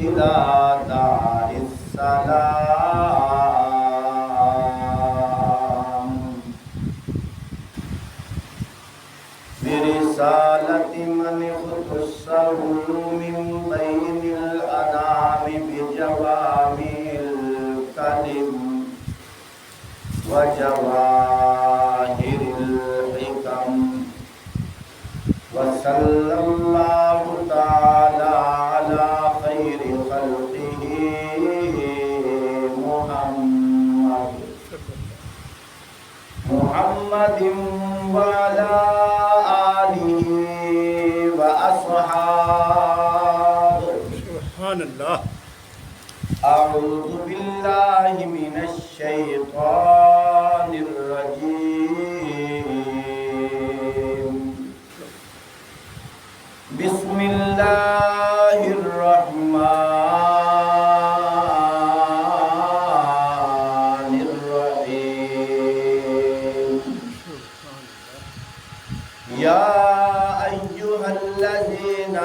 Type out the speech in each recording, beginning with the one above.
إلى دار السلام برسالة من اختصه من بين الأنام بجوامع الكلم وجواهر الحكم وصلى الله تعالى على خير خلقه محمد وعلى آله وأصحابه سبحان اللہ. أعوذ بالله من الشيطان الرجيم بسم الله الرحمن الرحيم يا أيها الذين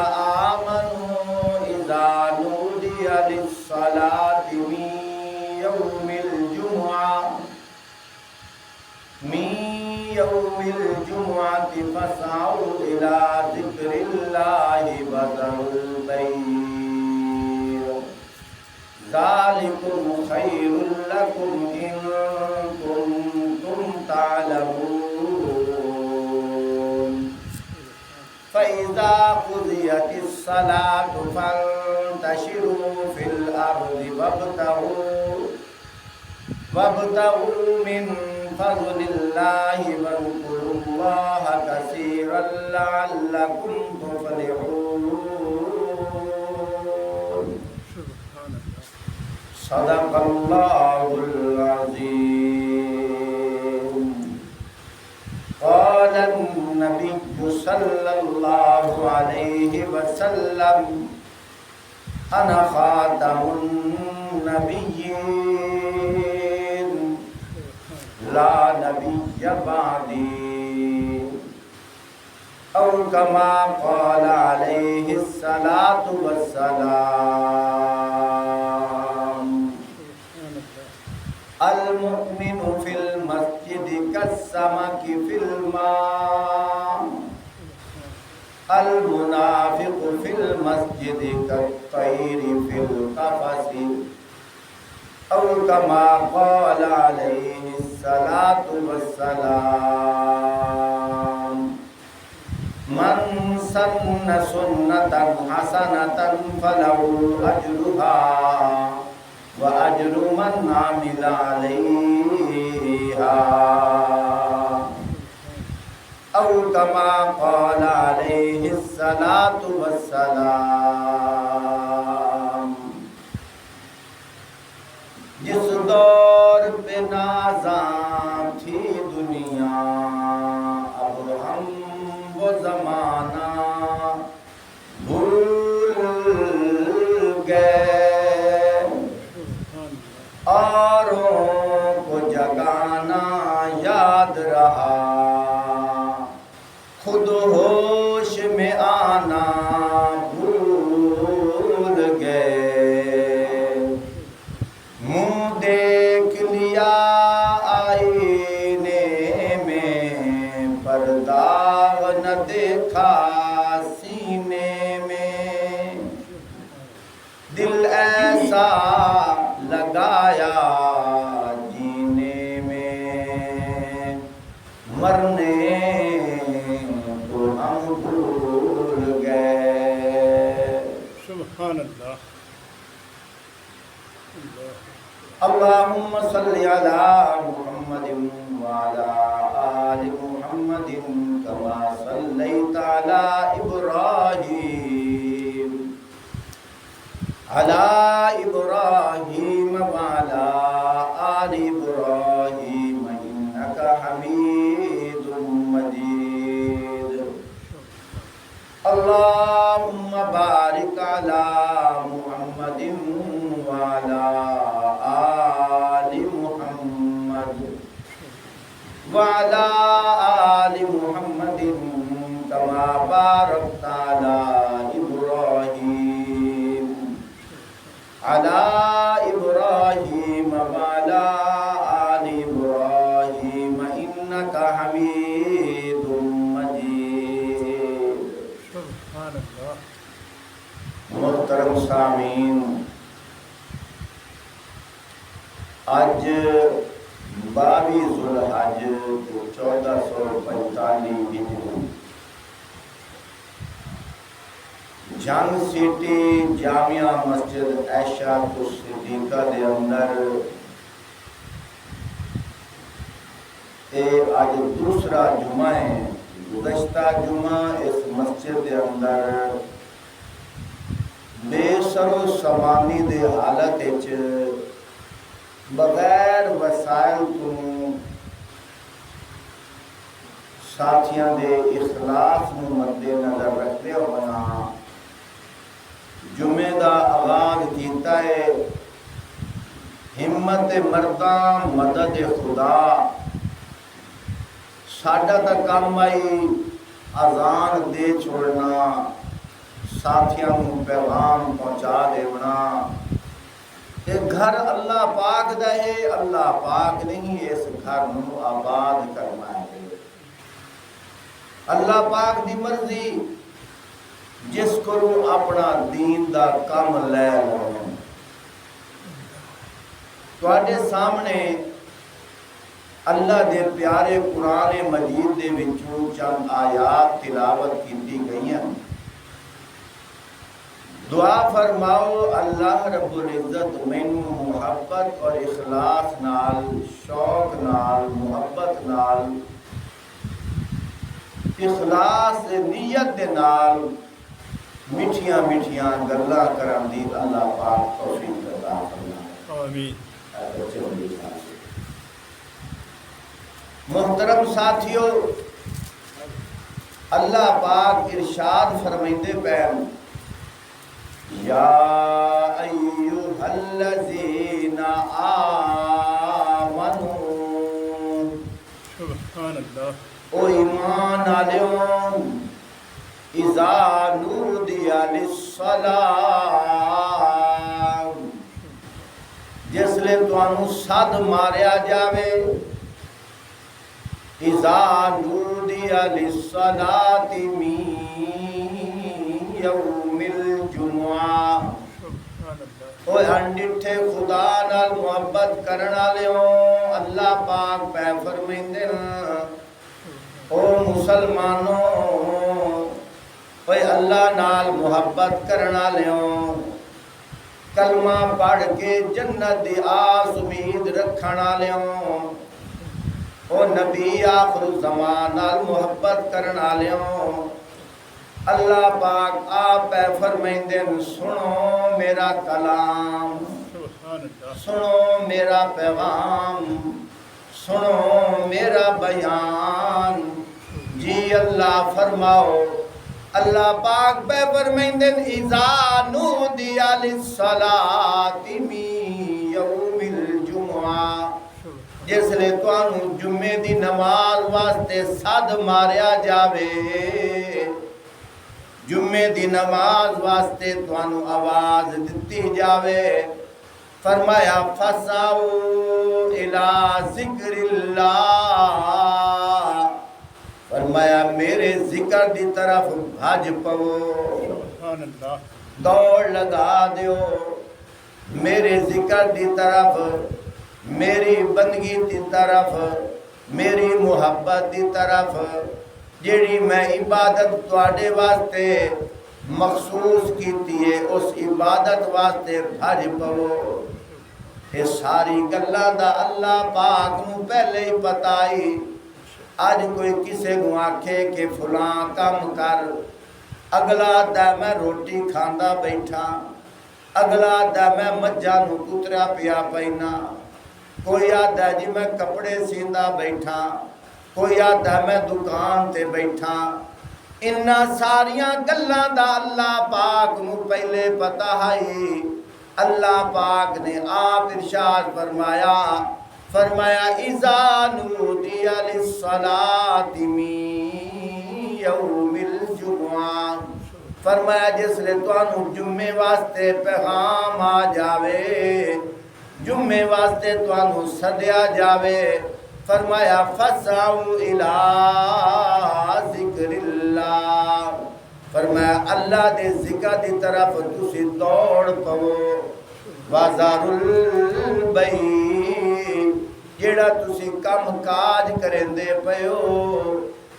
آمنوا إذا نودي للصلاة من يوم الجمعة فاسعوا إلى ذكر الله وذروا البيع ذلكم خير لكم إن كنتم تعلمون فإذا قضيت الصلاة فانتشروا في الأرض وابتغوا من فضل الله واذكروا الله كثيرا لعلكم تفلحون صدق الله العظيم. قال النبي صلى الله عليه وسلم أنا خاتم النبيين لا نبي بعدي أو كما قال عليه الصلاة والسلام. المؤمن في المسجد كالسمك في الماء المنافق في المسجد كالطير في القفص أو كما قال عليه الصلاة والسلام. من سن سنة حسنة فله أجرها وأجر من عمل عليها أو كما قال عليه الصلاة والسلام. جس دور پہ نازاں تھی دنیا اب ہم وہ زمانہ بھول گئے اوروں کو جگانا یاد رہا خود ہوش میں آنا بھول گئے منہ دیکھ لیا آئینے میں پر داغ نہ دیکھا سینے میں دل ایسا لگایا جینے میں مرنے کو ہم بھول گئے. سبحان اللہ. اللهم صل على محمد وعلى آل محمد كما صليت على إبراهيم وعلى آل إبراهيم إنك حميد مجيد. اللهم بارك على محمد وعلى آل محمد وعلى آل محمد كما باركت على إبراهيم محترم سامعین، اج 22 ذوالحج 1445 ہجری جنگ سٹی جامعہ مسجد عائشہ صدیقہ دے اندر اج دوسرا جمعہ ہے۔ گزشتہ جمعہ اس مسجد دے اندر بے سر و سامانی دے حالت وچ بغیر وسائل تو ساتھیاں دے اخلاص نو مد نظر رکھتے ہونا جمعے دا آغاز کیتا ہے۔ ہمت مرداں مدد خدا، ساڈا تا کام آئی اذان دے چھوڑنا، ساتھیاں نو پیغام پہنچا دینا۔ یہ گھر اللہ پاک دا ہے، اللہ پاک نہیں اس گھر نو آباد کرنا ہے۔ اللہ پاک دی مرضی جس کو اپنا دین دا کام لے لوں۔ تواڈے سامنے اللہ دے پیارے قرآن مجید دے وچوں چند آیات تلاوت کیتی گئی ہیں۔ دعا فرماؤ اللہ رب العزت مینوں محبت اور اخلاص نال، شوق نال، محبت نال، اخلاص نیت دے نال میٹھیاں میٹھیاں گلاں کرن دی اللہ پاک توفیق عطا فرمائے۔ آمین۔ محترم ساتھیو، اللہ پاک ارشاد فرمائندے پئے، یا ایھا الذین آمنو، سبحان اللہ، او ایمان والو، اذا نودی للصلاۃ، جس لے تانوں صد ماریا جاوے، اذا نودی للصلاۃ من یوم الجمعہ، او انڈٹھے خدا نال محبت کرن والےو، اللہ پاک پہ فرمیندے او مسلمانوں، اوے اللہ نال محبت کرن والےو، کلمہ پڑھ کے جنت دی آس امید رکھن والےو، او نبی آخر الزمان نال محبت کرن والےو، اللہ پاک آپ پہ فرمائندے سنو میرا کلام، سنو میرا پیغام، سنو میرا بیان۔ جی اللہ فرماؤ، اللہ پاک پہ فرمائندے اذا نودی للصلاۃ من یوم الجمعہ، جس لے تانوں جمعے دی نماز واسطے صد ماریا جاوے، جمعے دی نماز واسطے تانوں آواز دتی جاوے، فرمایا فسعوا الی ذکر اللہ، فرمایا میرے ذکر دی طرف بھج پو، سبحان اللہ، دوڑ لگا دیو میرے ذکر دی طرف، میری بندگی دی طرف، میری محبت دی طرف، جیڑی میں عبادت تواڈے واسطے مخصوص کیتی ہے، اس عبادت واسطے بھج پو۔ یہ ساری گلاں دا اللہ پاک نو پہلے ہی پتہ ہی۔ اج کوئی کسے کو آکھے کہ فلاں کام کر، اگلا دا میں روٹی کھاندا بیٹھا، اگلا دا میں مجھاں نو کترا پیا پینا، کوئی آدھا جی میں کپڑے سیندا بیٹھا، کوئی آدھا میں دکان تے بیٹھا۔ انہاں ساریاں گلاں دا اللہ پاک نو پہلے پتہ ہے۔ اللہ پاک نے آپ ارشاد فرمایا، اذا نودی للصلاۃ من یوم الجمعہ، فرمایا جس لے تانوں جمعے واسطے پیغام آ جاوے، جمعے واسطے تانوں سدیا جاوے، فرمایا فسعوا الی ذکر اللہ، فرمایا اللہ دے ذکر دی طرف تسی دوڑ پو وازار البئی جیڑا تسی کم کاج کریں دے پیو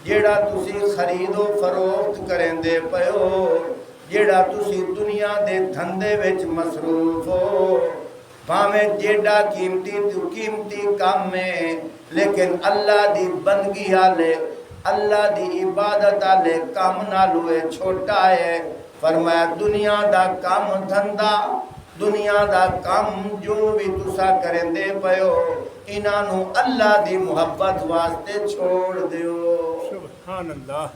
جیڑا تسی خرید و فروخت کریں دے پیو جیڑا تسی دنیا دے دھندے وچ مصروف ہو بھاویں جیڑا قیمتی تو قیمتی کام میں لیکن اللہ دی بندگی آلے اللہ دی عبادت آلے کام نالوے چھوٹا ہے فرمایا دنیا دا کام دھندا دنیا دا کام جو بھی تسا کریں دے پیو انہاں اللہ دی محبت واسطے چھوڑ دیو سبحان اللہ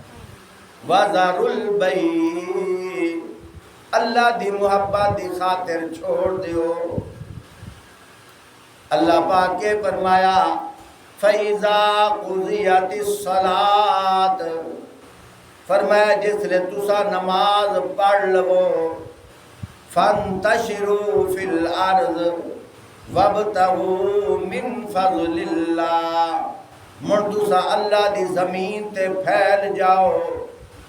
وازار البئی اللہ دی محبت دی خاطر چھوڑ دیو اللہ پاک کے فرمایا فَإِذَا قُضِيَتِ الصَّلَاةُ فرمایا جس لئے تسا نماز پڑھ لو فَانْتَشِرُوا فِي الْأَرْضِ وَابْتَغُوا مِنْ فَضْلِ اللَّهِ من تسا اللہ دی زمین تے پھیل جاؤ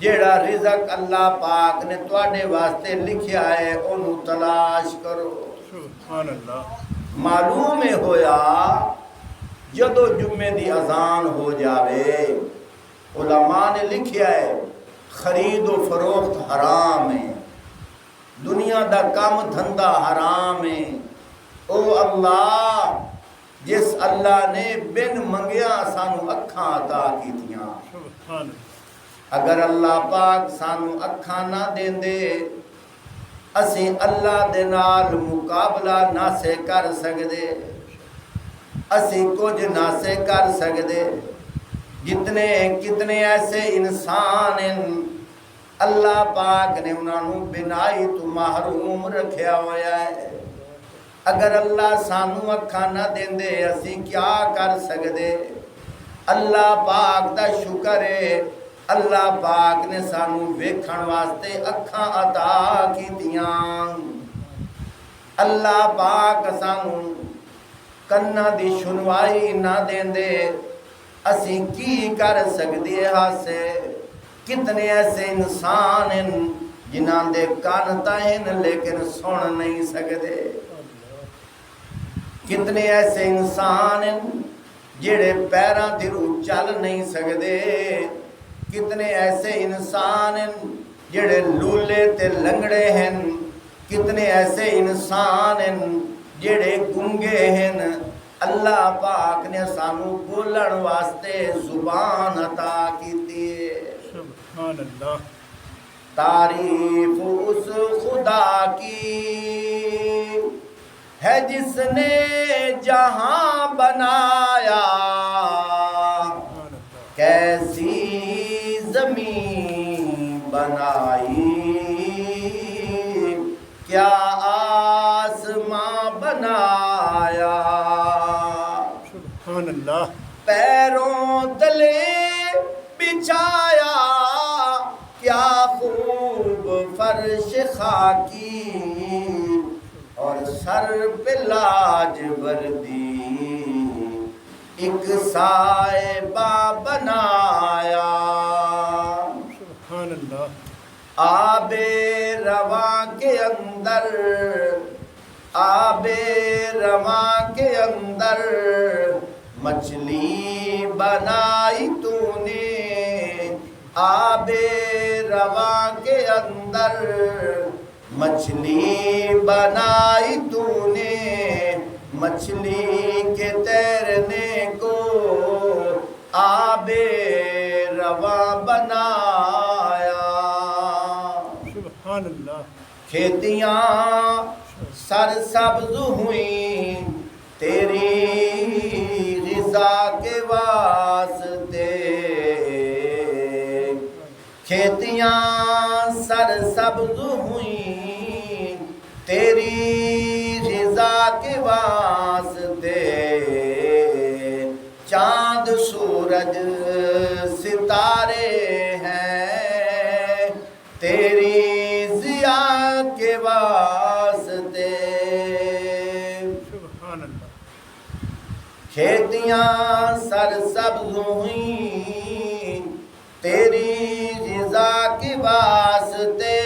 جیڑا رزق اللہ پاک نے تواڈے واسطے لکھیا ہے انہوں تلاش کرو سبحان اللہ معلوم ہویا جدو جمعے دی اذان ہو جاوے علماء نے لکھیا ہے خرید و فروخت حرام ہے دنیا دا کام دھندا حرام ہے او اللہ جس اللہ نے بن منگیا سانو اکھاں عطا کیتیاں سبحان اگر اللہ پاک سانو اکھاں نہ دیندے اسی اللہ دے نال مقابلہ نہ سے کر سکدے اسی کچھ نہ سے کر سکدے کتنے ایسے انسان ہیں اللہ پاک نے انہوں بنائی تو محروم رکھیا ہویا ہے اگر اللہ سانو اکھاں نہ دیندے اسی کیا کر سکدے اللہ پاک دا شکر ہے اللہ پاک نے سانو ویکھن واسطے اکھاں عطا کیتیاں اللہ پاک سانو کناں دی سنوائی نہ دیندے اسی کی کر سکدے ہاسے کتنے ایسے انسان ہیں جنہاں دے کان تائیں لیکن سن نہیں سکدے کتنے ایسے انسان ہیں جڑے پیراں تے چل نہیں سکدے کتنے ایسے انسان ہیں جڑے لولے تے لنگڑے ہیں کتنے ایسے انسان ہیں جڑے گنگے ہیں اللہ پاک نے سانو بولن واسطے زبان عطا کیتی ہے سبحان اللہ تعریف اس خدا کی ہے جس نے جہاں بنایا کیسی زمین بنائی کیا آسماں بنایا سبحان اللہ پیروں تلے بچھایا کیا خوب فرش خاکی اور سر پہ لاج وردی ایک صاحبہ بنایا سبحان اللہ آب رواں کے اندر آب رواں کے اندر مچھلی بنائی تو نے آب رواں کے اندر مچھلی بنائی تو نے مچھلی کے تیرنے کو آب رواں بنایا سبحان اللہ کھیتیاں سرسبز ہوئیں تیری غذا کے واسطے کھیتیاں سرسبز ہوئیں تیری غذا کے واسطے چاند سورج ستارے ہیں تیری ضیاء کے واسطے سبحان اللہ کھیتیاں سرسبز ہوئیں تیری غذا کی واسطے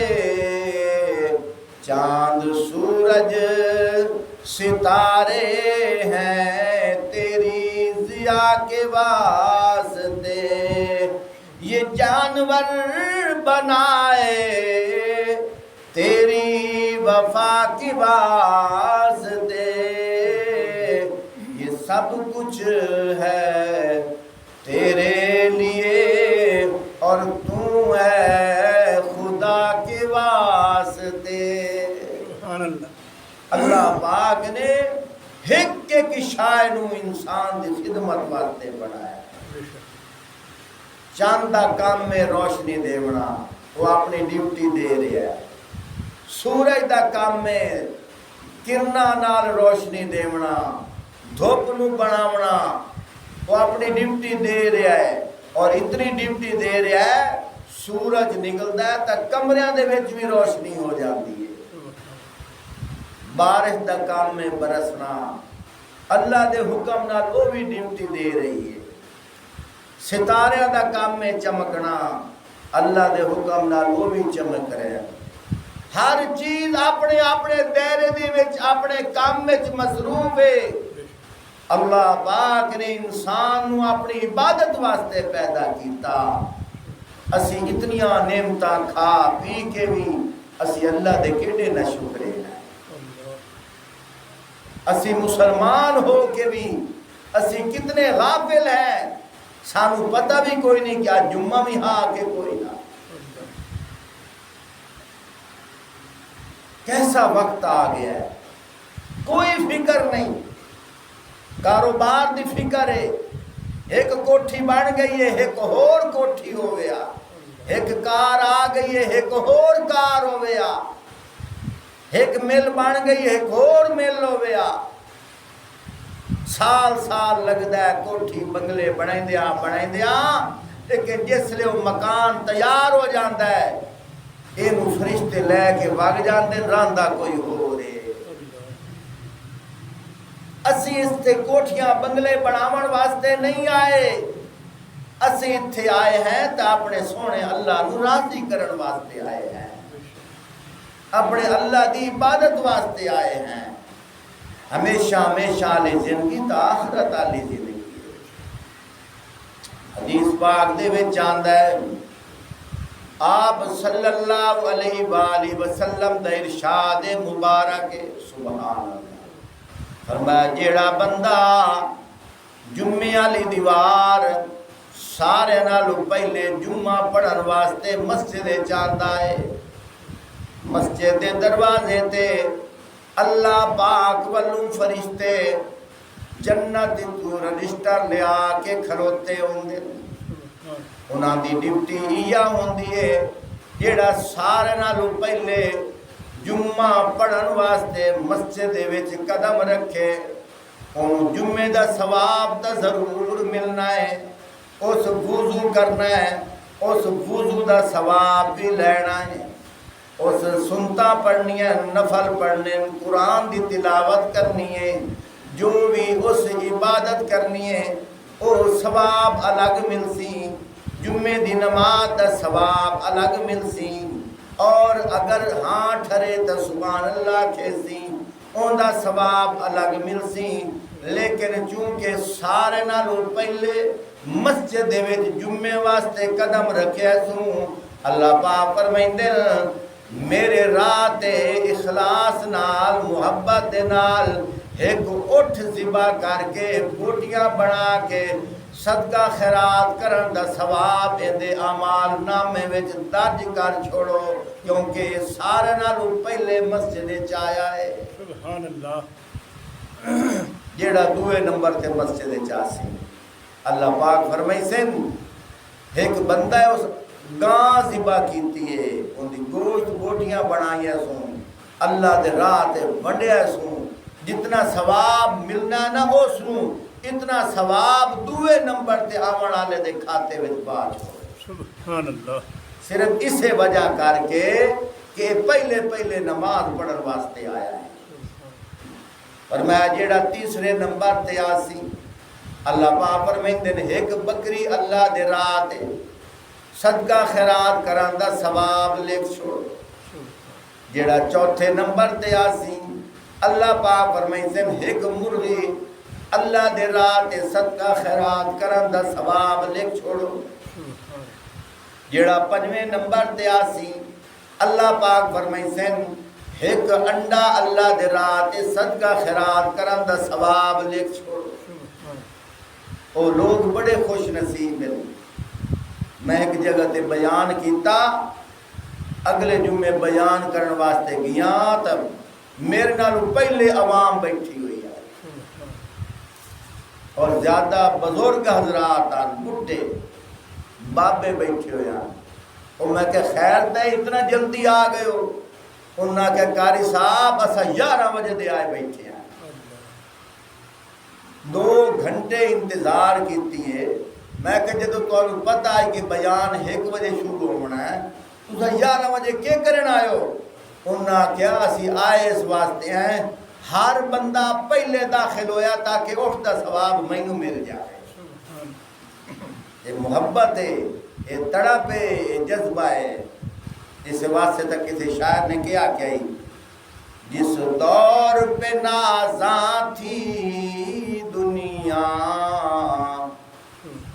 چاند سورج ستارے ہیں تیری ضیا کے واسطے، یہ جانور بنائے تیری وفا کی واسطے، یہ سب کچھ ہے تیرے لیے اور تو ہے خدا کے واسطے۔ سبحان اللہ۔ اللہ پاک نے ایک ایک شے نو انسان دی خدمت واسطے بنایا۔ چاند دا کام میں روشنی دیونا، وہ اپنی ڈیوٹی دے رہا ہے۔ سورج دا کام میں کرنا نال روشنی دیونا، دھوپ نو بناونا، وہ اپنی ڈیوٹی دے رہا ہے۔ اور اتنی ڈیوٹی دے رہا ہے سورج نکلتا ہے تو کمریاں دے وچ بھی روشنی ہو جاتی ہے۔ بارش دا کام میں برسنا، اللہ دے حکم نال وہ بھی ڈیوٹی دے رہی ہے۔ ستارے دا کام میں چمکنا، اللہ دے حکم نال وہ بھی چمک رہے ہیں۔ ہر چیز اپنے اپنے دائرے دے وچ اپنے کام وچ مصروف ہے۔ اللہ پاک نے انسان نو اپنی عبادت واسطے پیدا کیتا۔ اسی اتنیاں نعمتاں کھا پی کے بھی اسی اللہ دے کیڑے نہ شکرے ہیں۔ اسی مسلمان ہو کے بھی اسی کتنے غافل ہیں، سانو پتہ بھی کوئی نہیں کیا جمعہ بھی ہاں کہ کوئی نہ۔ کیسا وقت آ گیا ہے، کوئی فکر نہیں، کاروبار دی فکر ہے، ایک کوٹھی بن گئی ہے ایک اور کوٹھی ہو گیا، ایک کار آ گئی ہے ایک اور کار ہو گیا، ایک مل بن گئی ہے ایک اور مل ہو گیا۔ سال سال لگتا ہے کوٹھی بنگلے بنائیں، لیکن جس لئے وہ مکان تیار ہو جاتا ہے اینو فرشتے لے کے وگ جاندے، راندہ کوئی ہو رہے۔ اسی اس تے کوٹھیاں بنگلے بناون واسطے نہیں آئے، اسی اتھے آئے ہیں تو اپنے سونے اللہ نو راضی کرن واسطے آئے ہیں، اپنے اللہ دی عبادت واسطے آئے ہیں۔ ہمیشہ ہمیشہ لی زندگی تا آخرت آلی زندگی ہے۔ حدیث پاک دے وچ آندا ہے، آپ صلی اللہ علیہ وآلہ وسلم دا ارشاد مبارک، سبحان اللہ، فرمایا جیڑا بندہ جمعے والی دیوار سارے نالوں پہلے جمعہ پڑھن واسطے مسجد چاہتا ہے، مسجد دے دروازے تے اللہ پاک والوں فرشتے جنت تو رجسٹر لے آ کے کھلوتے ہوندے، انہاں دی ڈیوٹی یہ ہوندی ہے جیڑا سارے نالوں پہلے جمعہ پڑھن واسطے مسجد دے وچ قدم رکھے، انہوں جمعے دا ثواب تا ضرور ملنا ہے، اس وضو کرنا ہے، اس وضو دا ثواب بھی لینا ہے، اس سنتا پڑھنی ہے، نفل پڑھنے، قرآن دی تلاوت کرنی ہے، جو بھی اس عبادت کرنی ہے وہ ثواب الگ ملسی، جمعے دی نماز دا ثواب الگ ملسی، اور اگر ہاں ٹھرے تو سبحان اللہ کھیسی ان دا ثواب الگ ملسی۔ لیکن چونکہ سارے نالوں پہلے مسجد دے وچ جمعے واسطے قدم رکھے سوں، اللہ پاک فرمائندے میرے راہ تے اخلاص نال محبت دے نال ایک اٹھ ذبح کر کے بوٹیاں بنا کے صدقہ خیرات کرن دا ثواب دے اعمال نامے وچ درج کر چھوڑو، کیونکہ سارے نالوں پہلے مسجد وچ آیا ہے۔ سبحان اللہ۔ جیڑا دوے نمبر تے مسجد وچ آسی، اللہ پاک فرمائی سن ایک بندہ ہے اس گاں ذبح کیتی ہے، ان دی گوشت بوٹیاں بنائی سوں، اللہ دے راہ تے ونڈیا سوں، جتنا ثواب ملنا نا اس نوں اتنا ثواب دوے نمبر تے آون والے دے کھاتے وچ پا چھوڑے۔ سبحان اللہ۔ صرف اسے وجہ کر کے کہ پہلے پہلے نماز پڑھن واسطے آیا ہے۔ فرمایا جیڑا تیسرے نمبر تے آسی، اللہ پاک فرمائندے نے ایک بکری اللہ دے راہ تے صدقہ خیرات کران دا ثواب لکھ چھوڑ جیڑا چوتھے نمبر تے آسی اللہ پاک فرمائیں سے ایک مرغی اللہ دے راہ تے صدقہ خیرات کران دا ثواب لکھ چھوڑو جیڑا پنجویں نمبر تے آسی اللہ پاک فرمائیں سے ایک انڈا اللہ دے راہ تے صدقہ خیرات کران دا ثواب لکھ چھوڑو او لوگ بڑے خوش نصیب ہیں میں ایک جگہ تے بیان کیتا اگلے جمعے بیان کرنے واسطے گیا تب میرے نالو پہلے عوام بیٹھی ہوئی ہے اور زیادہ بزرگ حضرات بڈھے بابے بیٹھے ہوئے ہیں اور میں کہ خیر دے اتنا جلدی آ گئے ہو انہاں کہ قاری صاحب اسا 11 بجے دے آئے بیٹھے ہیں 2 گھنٹے انتظار کیتی ہے میں کہ جدو تو پتہ ہے کہ بیان 1 بجے شروع ہونا ہے تو 11 بجے کیا کرنا آئے ہو انہاں کیا اسی آئے اس واسطے ہیں ہر بندہ پہلے داخل ہویا تاکہ اٹھتا ثواب مینوں مل جائے یہ محبت ہے یہ تڑپ ہے یہ جذبہ ہے اس واسطے تک کسی شاعر نے کیا کہی جس دور پہ نازاں تھی دنیا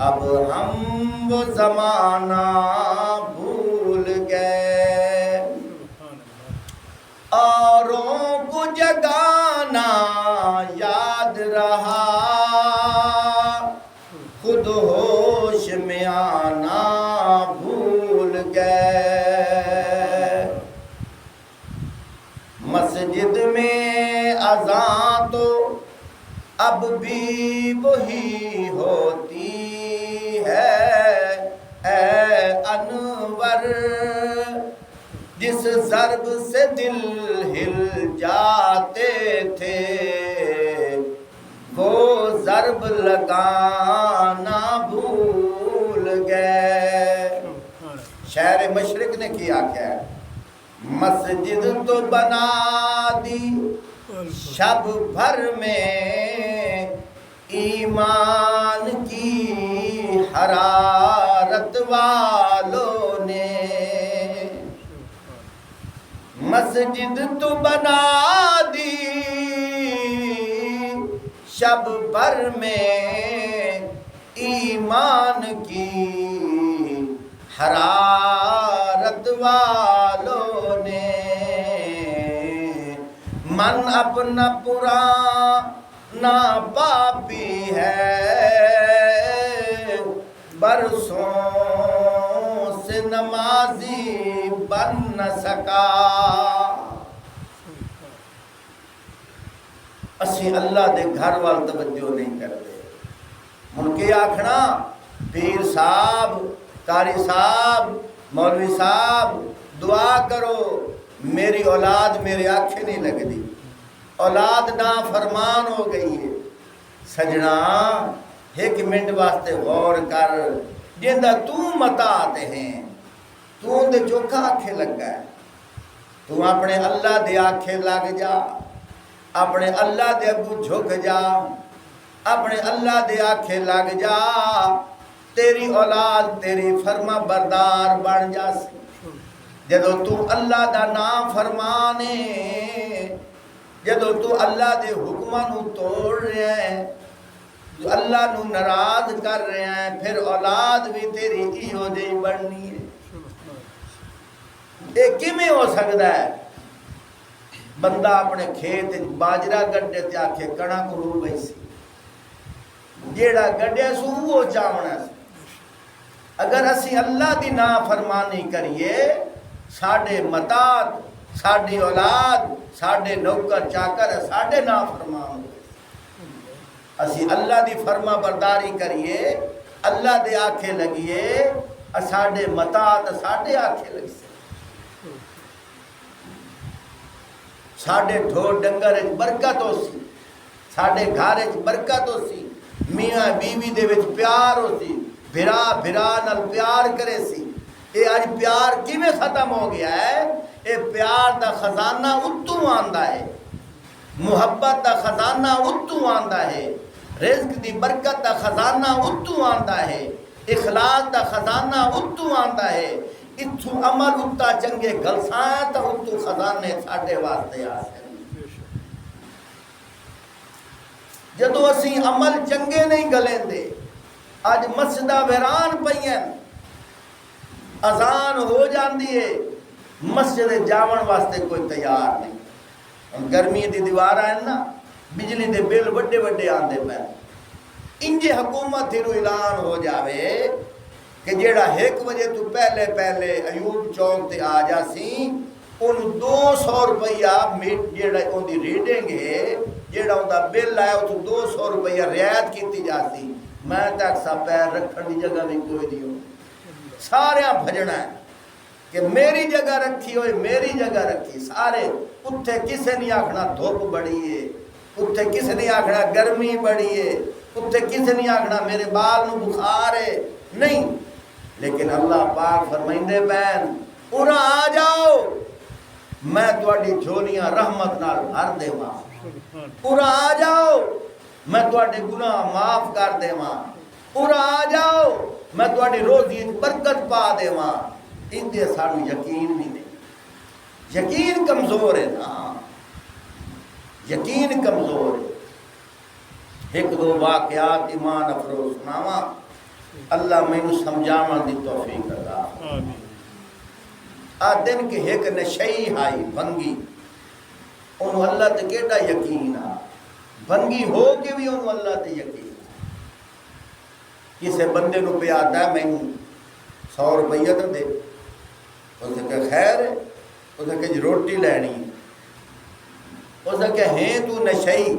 اب ہم وہ زمانہ بھول گئے اوروں کو جگانا یاد رہا خود ہوش میں آنا بھول گئے مسجد میں اذان تو اب بھی وہی ہوتی ہے اے انور جس ضرب سے دل ہل جاتے تھے وہ ضرب لگانا بھول گئے شہر مشرق نے کیا کیا مسجد تو بنا دی شب بھر میں ایمان کی حرارت والوں نے مسجد تو بنا دی شب بھر میں ایمان کی حرارت والوں نے من اپنا پرانا پاپی ہے برسوں سے نمازی بن نہ سکا اسی اللہ دے گھر وال توجہ نہیں کرتے ان کے آکھنا پیر صاحب قاری صاحب مولوی صاحب دعا کرو میری اولاد میرے آنکھیں نہیں لگ دی اولاد نافرمان ہو گئی ہے سجنا 1 منٹ واسطے غور کر جندہ تو متا آتے ہیں تو دے چوکھا آنکھیں لگ گئے تو اپنے اللہ دے آنکھیں لگ جا اپنے اللہ دے ابو جھک جا اپنے اللہ دے آنکھیں لگ جا تیری اولاد تیری فرما بردار بن جا سی جدو تو اللہ دا نام فرمانے جدو تو اللہ دے حکمہ نو توڑ رہے ہیں جو اللہ نو ناراض کر رہے ہیں پھر اولاد بھی تیری ایہو جی بننی ہے یہ کیویں ہو سکتا ہے بندہ اپنے کھیت باجرہ گڈے تے آکھے کڑک رو گئی سی جیڑا گڈے سو وہ چاونا سی اگر اسی اللہ دی نافرمانی کریے ساڈے متات ساڈی اولاد ساڈے نوکر چاکر ساڈے نافرمان ہوئے اسی اللہ دی فرما برداری کریے اللہ دے آنکھیں لگیے ساڈے متات ساڈے آنکھیں لگی ساڈے ڈھور ڈنگر وچ برکت ہو سی ساڈے گھر وچ برکت ہو سی میاں بیوی دے وچ پیار ہو سی بھرا بھرا نال پیار کرے سی اے اج پیار کیویں ختم ہو گیا ہے اے پیار دا خزانہ اتوں آندا ہے محبت دا خزانہ اتوں آندا ہے رزق دی برکت دا خزانہ اتوں آندا ہے اخلاص دا خزانہ اتو آندا ہے، اتھو عمل اتا چنگے گلساں تا اتو خزانے ساڈے واسطے آسے۔ جدو اسی عمل چنگے نہیں گلیں دے، آج مسجدہ ویران پئیں، اذان ہو جاندی ہے، مسجد جاون واسطے کوئی تیار نہیں۔ گرمی دی دیوار ہیں نا، بجلی دے بل وڈے وڈے آندے پہ، انجے حکومت ہیرو اعلان ہو جاوے کہ جیڑا 1 بجے تو پہلے ایوب چوک تے آ جاسی، ان 200 روپیہ جیڑا ان دی ریڈنگ ہے، جیڑا ان دا بل آیا تو 200 روپیہ رعایت کیتی جاسی۔ میں تک سا پیر رکھن دی جگہ بھی کوئی دیوں، سارے بھجنا ہے کہ میری جگہ رکھی ہوئے، میری جگہ رکھی، سارے اتھے کسے نہیں آکھنا دھوپ بڑی ہے، اتھے کسے نہیں آکھنا گرمی بڑی ہے، اتھے کسے نہیں آکھنا میرے بال نو بخار ہے، نہیں۔ لیکن اللہ پاک فرمائندے بین اُرا آ جاؤ، میں تواڈی جھولیاں رحمت نال بھر دیواں، اُرا آ جاؤ میں تواڈے گناہ معاف کر دیواں، اُرا آ جاؤ میں تواڈی روزی برکت پا دیواں۔ اندے سانو یقین بھی نہیں، یقین کمزور ہے نا، یقین کمزور ہے۔ 1-2 واقعات ایمان افروز سناواں، اللہ مینوں سمجھاواں دی توفیق عطا۔ آ دن کے ایک نشئی آئی بھنگی، انہوں اللہ تے کیڑا یقین آ، بھنگی ہو کے بھی انہوں اللہ تے یقین آ۔ کسے بندے نو پہ آتا ہے میں 100 روپیہ تو دے، اسے کہ خیر ہے، اسے کہ روٹی لینی، اسے کہ ہیں تو نشئی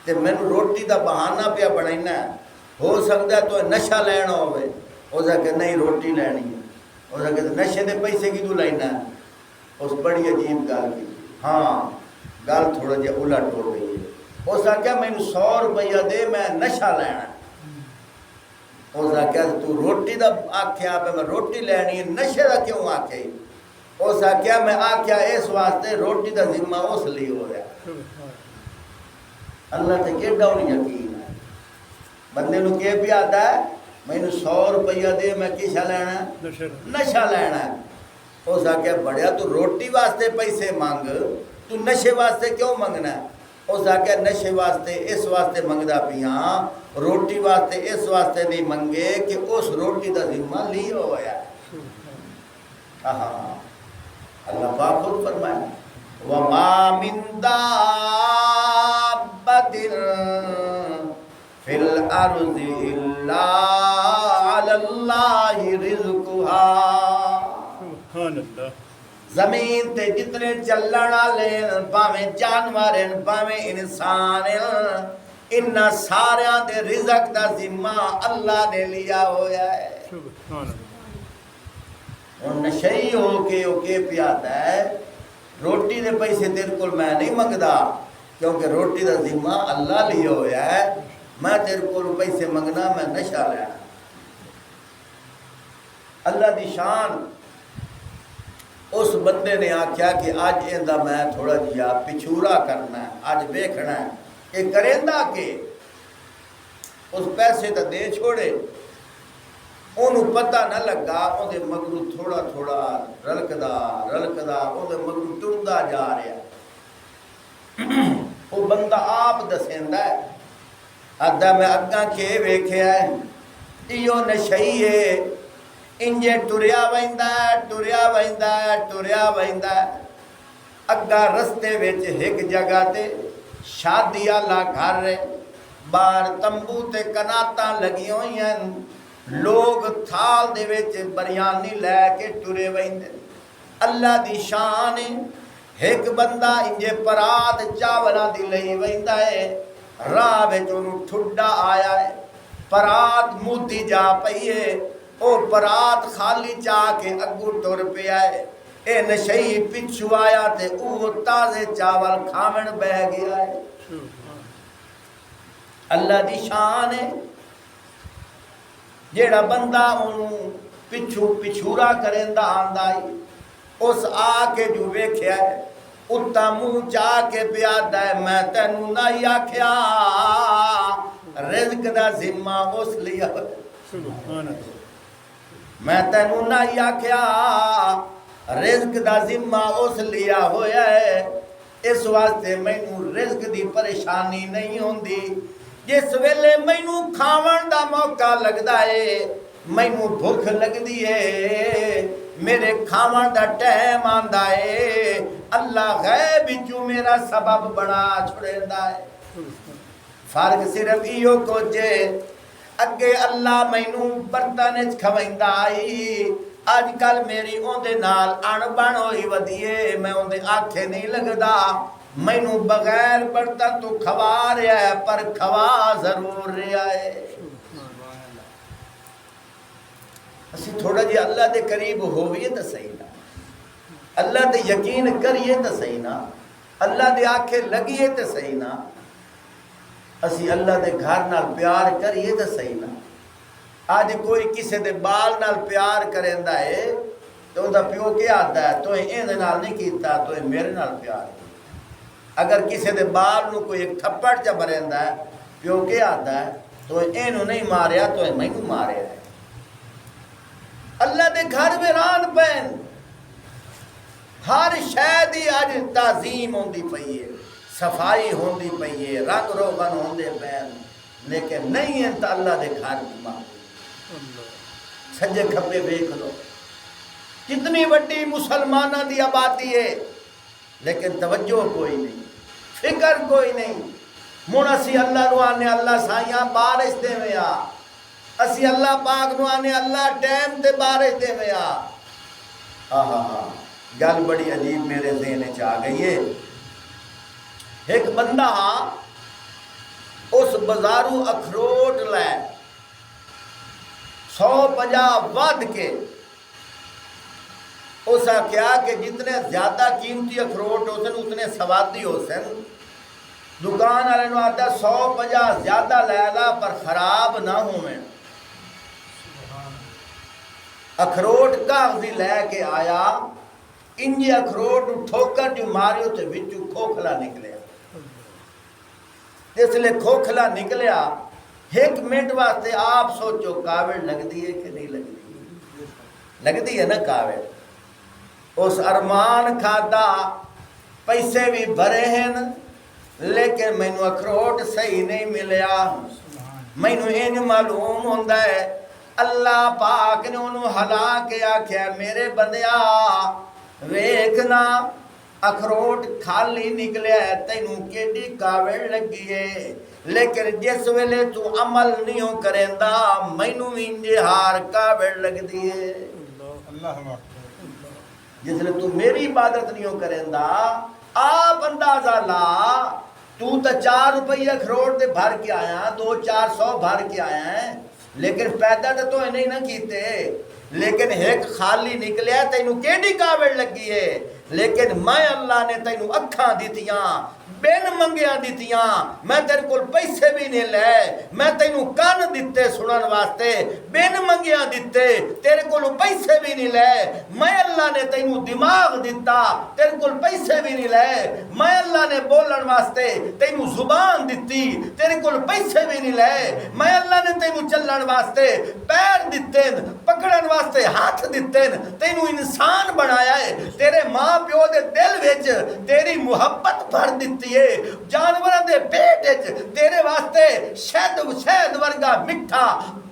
تے میں روٹی دا بہانہ پہ بنائنا ہے، ہو سکتا ہے تو نشہ لینا ہوئے، اسے کہ نہیں روٹی لینی ہے، اسے کہ نشے دے پیسے کی تو لینا ہے۔ اس بڑی عجیب گل کی، ہاں گل تھوڑا جہا الٹ ہو گئی ہے۔ اس نے کہا میں 100 روپیہ دے میں نشہ لینا ہے۔ اس نے کہا تو روٹی دا آکھیا پہ میں روٹی لینی ہے، نشے دا کیوں آکھے؟ اس نے کہا میں آکھیا اس واسطے روٹی دا ذمہ اس لیے ہو رہا ہے۔ اللہ تے کیڑا انہیں یقین ہے۔ بندے نو کہہ بھی آتا ہے میں 100 روپیہ دے میں کیسا لینا ہے؟ نشہ لینا ہے۔ اس نے کہا بڑیا تو روٹی واسطے پیسے مانگ، تو نشے واسطے کیوں منگنا ہے؟ اس نے کہا نشے واسطے اس واسطے منگدا پیاں، روٹی واسطے اس واسطے نہیں منگے کہ اس روٹی دا ذمہ لی ہوا ہے۔ اللہ پاک خود فرمائے وَمَا مِن دَابَّةٍ فِي الْأَرْضِ إِلَّا عَلَى اللَّهِ رِزْقُهَا۔ سبحان اللہ۔ زمین تے جتنے چلن والے پاویں جانور ہیں پاویں انسان ہیں، ان ساریاں دے رزق دا ذمہ اللہ نے لیا ہویا ہے۔ سبحان اللہ۔ اور نشئی ہو کے پیادا ہے روٹی دے پیسے تیرے کول میں نہیں منگدا، کیونکہ روٹی دا ذمہ اللہ لیا ہویا ہے، میں تیرے کول پیسے منگنا میں نشہ لینا۔ اللہ دی شان اس بندے نے آکھیا کہ آج ایندا میں تھوڑا جیا پچھورا کرنا ہے، آج دیکھنا ہے کہ کریندا کہ اس پیسے تا دے چھوڑے، انہوں پتہ نہ لگا ان دے مگرو تھوڑا تھوڑا رلکدا ان دے مگرو ٹردا جا رہا۔ وہ بندہ آپ دسیندا ہے، آدھا میں اگاں کے ویکھیا ہے ایو نشئی ہے، انجے ٹریا ویندا ہے۔ اگا رستے وچ ایک جگہ تے شادی والا گھر ہے، باہر تمبو تے کناتاں لگی ہوئی ہیں، لوگ تھال دے وچ بریانی لے کے ٹرے ویندے۔ اللہ دی شان ہے، ایک بندہ انجے پرات چاولاں دی لئی ویندا ہے، راہ وچ انہوں ٹھڈا آیا ہے، پرات مودی جا پئی ہے، او پرات خالی چاہ کے اگو ٹر پیا ہے، اے نشئی پچھو آیا تے او تازے چاول کھاون بہ گیا ہے۔ اللہ دی شان ہے، جیڑا بندہ انہوں پچھورا کریندا آندا ہے، اس آ کے جو ویکھیا ہے اتا منہ چاہ کے پیادا ہے، میں تینوں نہ آکھیا رزق دا ذمہ اس لیا۔ سبحان اللہ میں تینوں نہ ہی آکھیا رزق دا ذمہ اس لیا ہویا ہے اس واسطے مینوں رزق دی پریشانی نہیں ہوندی جس ویلے مینوں کھاون دا موقع لگدا ہے مینوں بھوک لگدی ہے میرے کھاون دا ٹائم آندا ہے اللہ غیب وچوں میرا سبب بنا چھڑیندا ہے فرق صرف ایو کو جے اگے اللہ مینوں برتن وچ کھویندا آئی اج کل میری اون دے نال اਣ بਣ ہوئی ودیے میں اون دے آکھے نہیں لگدا مینوں بغیر برتن تو کھوا رہا ہے پر کھوا ضرور رہا ہے اسی تھوڑا جی اللہ دے قریب ہوئیے تو صحیح نا اللہ دے یقین کریے تو صحیح نا اللہ دے آکھے لگیے تو صحیح نا اسی اللہ دے گھر نال پیار کریے تو صحیح نا آج کوئی کسی دے بال نال پیار کریندا ہے تو ان دا پیو کیا آتا ہے تو این نال نہیں کیتا تو میرے نال پیار کیتا اگر کسی دے بال نو کوئی ایک تھپڑ چا مریندا ہے پیو کیا آتا ہے تو اینو نہیں ماریا تو میں کو ماریا ہے اللہ دے گھر ویران پین ہر شے دی اج تعظیم ہوندی پئی ہے صفائی ہوندی پئی ہے رنگ روغن ہوندے پین لیکن نہیں ہے تو اللہ دے گھر دی ماں سجے کھبے دیکھ لو کتنی بڑی مسلمانہ دی آبادی ہے لیکن توجہ کوئی نہیں فکر کوئی نہیں مون اسی اللہ نو آنے اللہ سائیاں بارش دے میں آ اسی اللہ پاک نو آنے اللہ ٹائم تے بارش دے میں آ گل بڑی عجیب میرے ذہن وچ آ گئی ہے ایک بندہ اس بازاروں اخروٹ لے 150 ود کے اس کیا کہ جتنے زیادہ قیمتی اخروٹ ہوتے ہیں اتنے سوادی ہوتے ہیں دکان والے نو آتا 150 زیادہ لے لا پر خراب نہ ہوئے اخروٹ کاغذی لے کے آیا انجی اخروٹ ٹھوکر جو ماریو تے وچوں کھوکھلا نکلیا اس لئے کھوکھلا نکلیا ایک منٹ واسطے آپ سوچو کاوڑ لگ دی ہے کہ نہیں لگ دی ہے نا کاوڑ اس ارمان کھاتا پیسے بھی بھرے ہیں لیکن مینو اخروٹ صحیح نہیں ملیا مینو این معلوم ہوندہ ہے اللہ پاک نے انہوں ہلا کے آکھیا میرے بندیا ویکھنا اخروٹ خالی نکلیا ہے تینوں کیڈی کاوڑ لگی ہے لیکن جس ویلے تو عمل نہیں ہو کریندا مینوں وی انجے ہار کاوڑ لگ دی ہے اللہ جس لئے تو میری عبادت نہیں ہو کریندا آپ اندازہ لا تو 4 روپیہ اخروٹ دے بھر کے آیا 200-400 بھر کے آیا ہے لیکن پیدا تو نہیں نہ کیتے لیکن ایک خالی نکلیا تینوں کیڈی کاوڑ لگی ہے لیکن میں اللہ نے تینوں اکھاں دیتیاں بین منگیاں دیتیاں میں تیرے کول پیسے بھی نہیں لے میں تینوں کان دیتے سنن واسطے بین منگیاں دیتے تیرے کول پیسے بھی نہیں لے میں اللہ نے تینوں دماغ دیتا تیرے کول پیسے بھی نہیں لے میں اللہ نے بولن واسطے تینوں زبان دیتی تیرے کول پیسے بھی نہیں لے میں اللہ نے تینوں چلن واسطے پیر دیتے پکڑن واسطے ہاتھ دیتے تینوں انسان بنایا ہے تیرے ماں پیو دے دل وچ تیری محبت بھر دیتی ہے جانوراں دے پیٹ وچ تیرے واسطے شہد ورگا میٹھا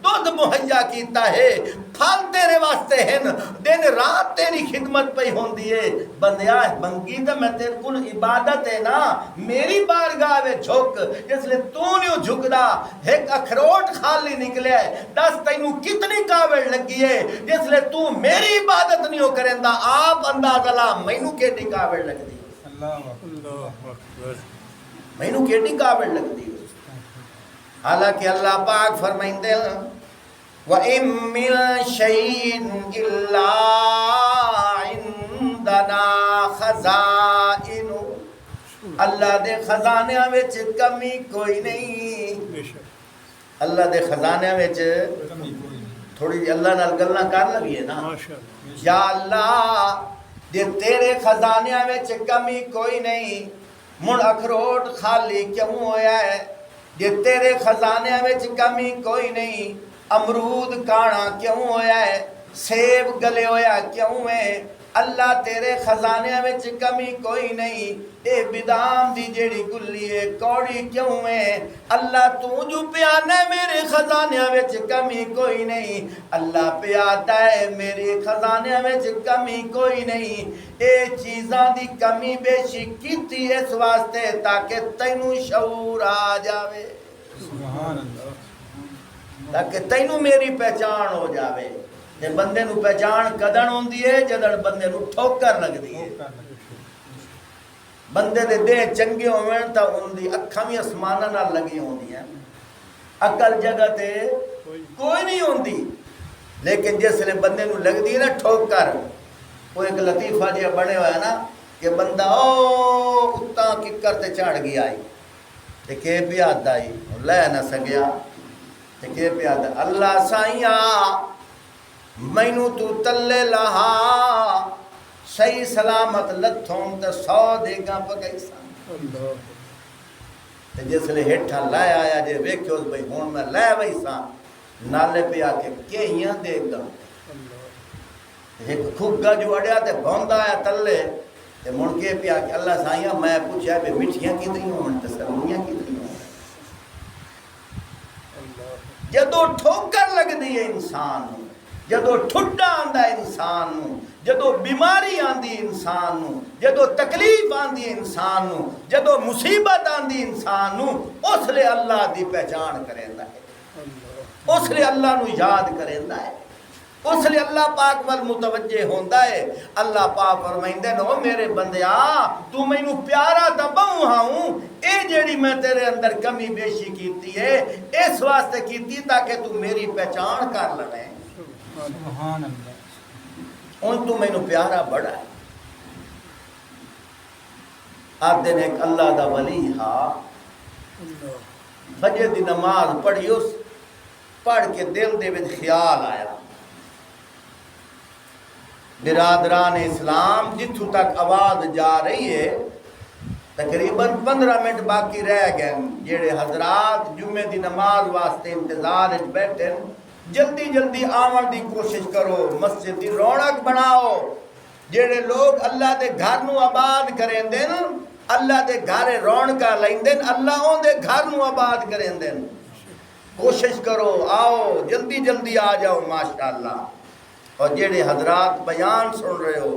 دودھ مہیا کیتا ہے پھل تیرے واسطے ہیں دن رات تیری خدمت پہ ہوندی ہے بندیا منگی تے میں تیرے کول عبادت ہے نا میری بارگاہ وچ جھک اس لئے تو نہیں جھکدا ایک اخروٹ خالی نکلے دس تینوں کتنی کاوڑ لگی ہے جس لئے تو میری عبادت نہیں ہو کریندا آپ اندازہ لا مینوں کیڈی کاوڑ لگدی مینوں کیڈی کاوڑ لگدی حالانکہ اللہ پاک فرمائندے ہیں وَإِن مِّن شَيْءٍ إِلَّا عِندَنَا خَزَائِنُ اللہ دے خزانیاں وچ کمی کوئی نہیں اللہ دے خزانیاں وچ تھوڑی اللہ نال گلاں کر لگی ہے نا یا اللہ جے تیرے خزانیاں وچ کمی کوئی نہیں مڑ اخروٹ خالی کیوں ہویا ہے جے تیرے خزانے وچ کمی کوئی نہیں امرود کانا کیوں ہویا ہے، سیب گلے ہویا کیوں ہے؟ اللہ تیرے خزانے وچ کمی کوئی نہیں، اے بدام دی جیڑی گلی ہے کوڑی کیوں ہے؟ اللہ تو جو پیانا ہے میرے خزانے وچ کمی کوئی نہیں، اللہ پیادا ہے میرے خزانے وچ کمی کوئی نہیں۔ اے چیزاں دی کمی بیشی کیتی اس واسطے تاکہ تینوں شعور آ جاوے، سبحان اللہ تاکہ تینوں میری پہچان ہو جاوے۔ تے بندے نو پہچان کدن ہوندی ہے جدن بندے نو ٹھوکر لگدی ہے۔ بندے دے دے چنگے ہوئن تا ان دی اکھاں وی اسماناں نال لگی ہوندیاں، عقل جگہ تے کوئی نہیں ہوندی، لیکن جس نے بندے نو لگدی ہے نا ٹھوکر، وہ ایک لطیفہ جہا بنے ہوا ہے نا کہ بندہ او اتاں ککر تے چڑھ گیا آئی تے کہ پیادا آئی لے نہ سکیا تے کہ پیادا اللہ سائیاں مینوں تو تلے لہا صحیح سلامت لتھوں تے 100 دیگاں پکائی سان تے جس لے ہٹھا لے آیا جے ویکھو بھئی ہن میں لے وئی سان نالے پہ آ کے کیہیاں دیگاں ایک کھگا جو اڑیا تے بھوندا ہے تلے تے مڑ کے پہ آ کے اللہ سائیاں میں پوچھیا پہ مٹھیاں کتنی ہون تے سلمیاں کتنی ہون۔ جدو ٹھوکر لگ دی ہے انسان نو، جدو ٹھڈا آندا ہے انسان نو، جدو بیماری آندی انسان نو، جدو تکلیف آندی انسان نو، جدو مصیبت آندی انسان نو، اس لئے اللہ دی پہچان کریندا ہے، اس لئے اللہ نو یاد کریندا ہے، اس لئے اللہ پاک وال متوجہ ہوندا ہے۔ اللہ پاک فرمائندے نو میرے بندیا تو مینوں پیارا تا بہوں ہاں، اے جیڑی میں تیرے اندر کمی بیشی کیتی ہے اس واسطے کیتی تاکہ تو میری پہچان کر لے، سبحان اللہ ان تو مینوں پیارا بڑا ہے۔ آپ دن ایک اللہ دا ولی ہاں فجر دی نماز پڑھی، اس پڑھ کے دل دے وچ خیال آیا برادران اسلام جتھوں تک آواز جا رہی ہے تقریباً 15 منٹ باقی رہ گئے، جیڑے حضرات جمعے دی نماز واسطے انتظار وچ بیٹھے جلدی جلدی آون دی کوشش کرو، مسجد دی رونق بناؤ۔ جیڑے لوگ اللہ دے گھر نو آباد کریں دن، اللہ دے گھر رونقاں لیندن، اللہ اون دے گھر نو آباد کریں دن، کوشش کرو آؤ جلدی جلدی آ جاؤ ماشاءاللہ۔ اور جیڑے حضرات بیان سن رہے ہو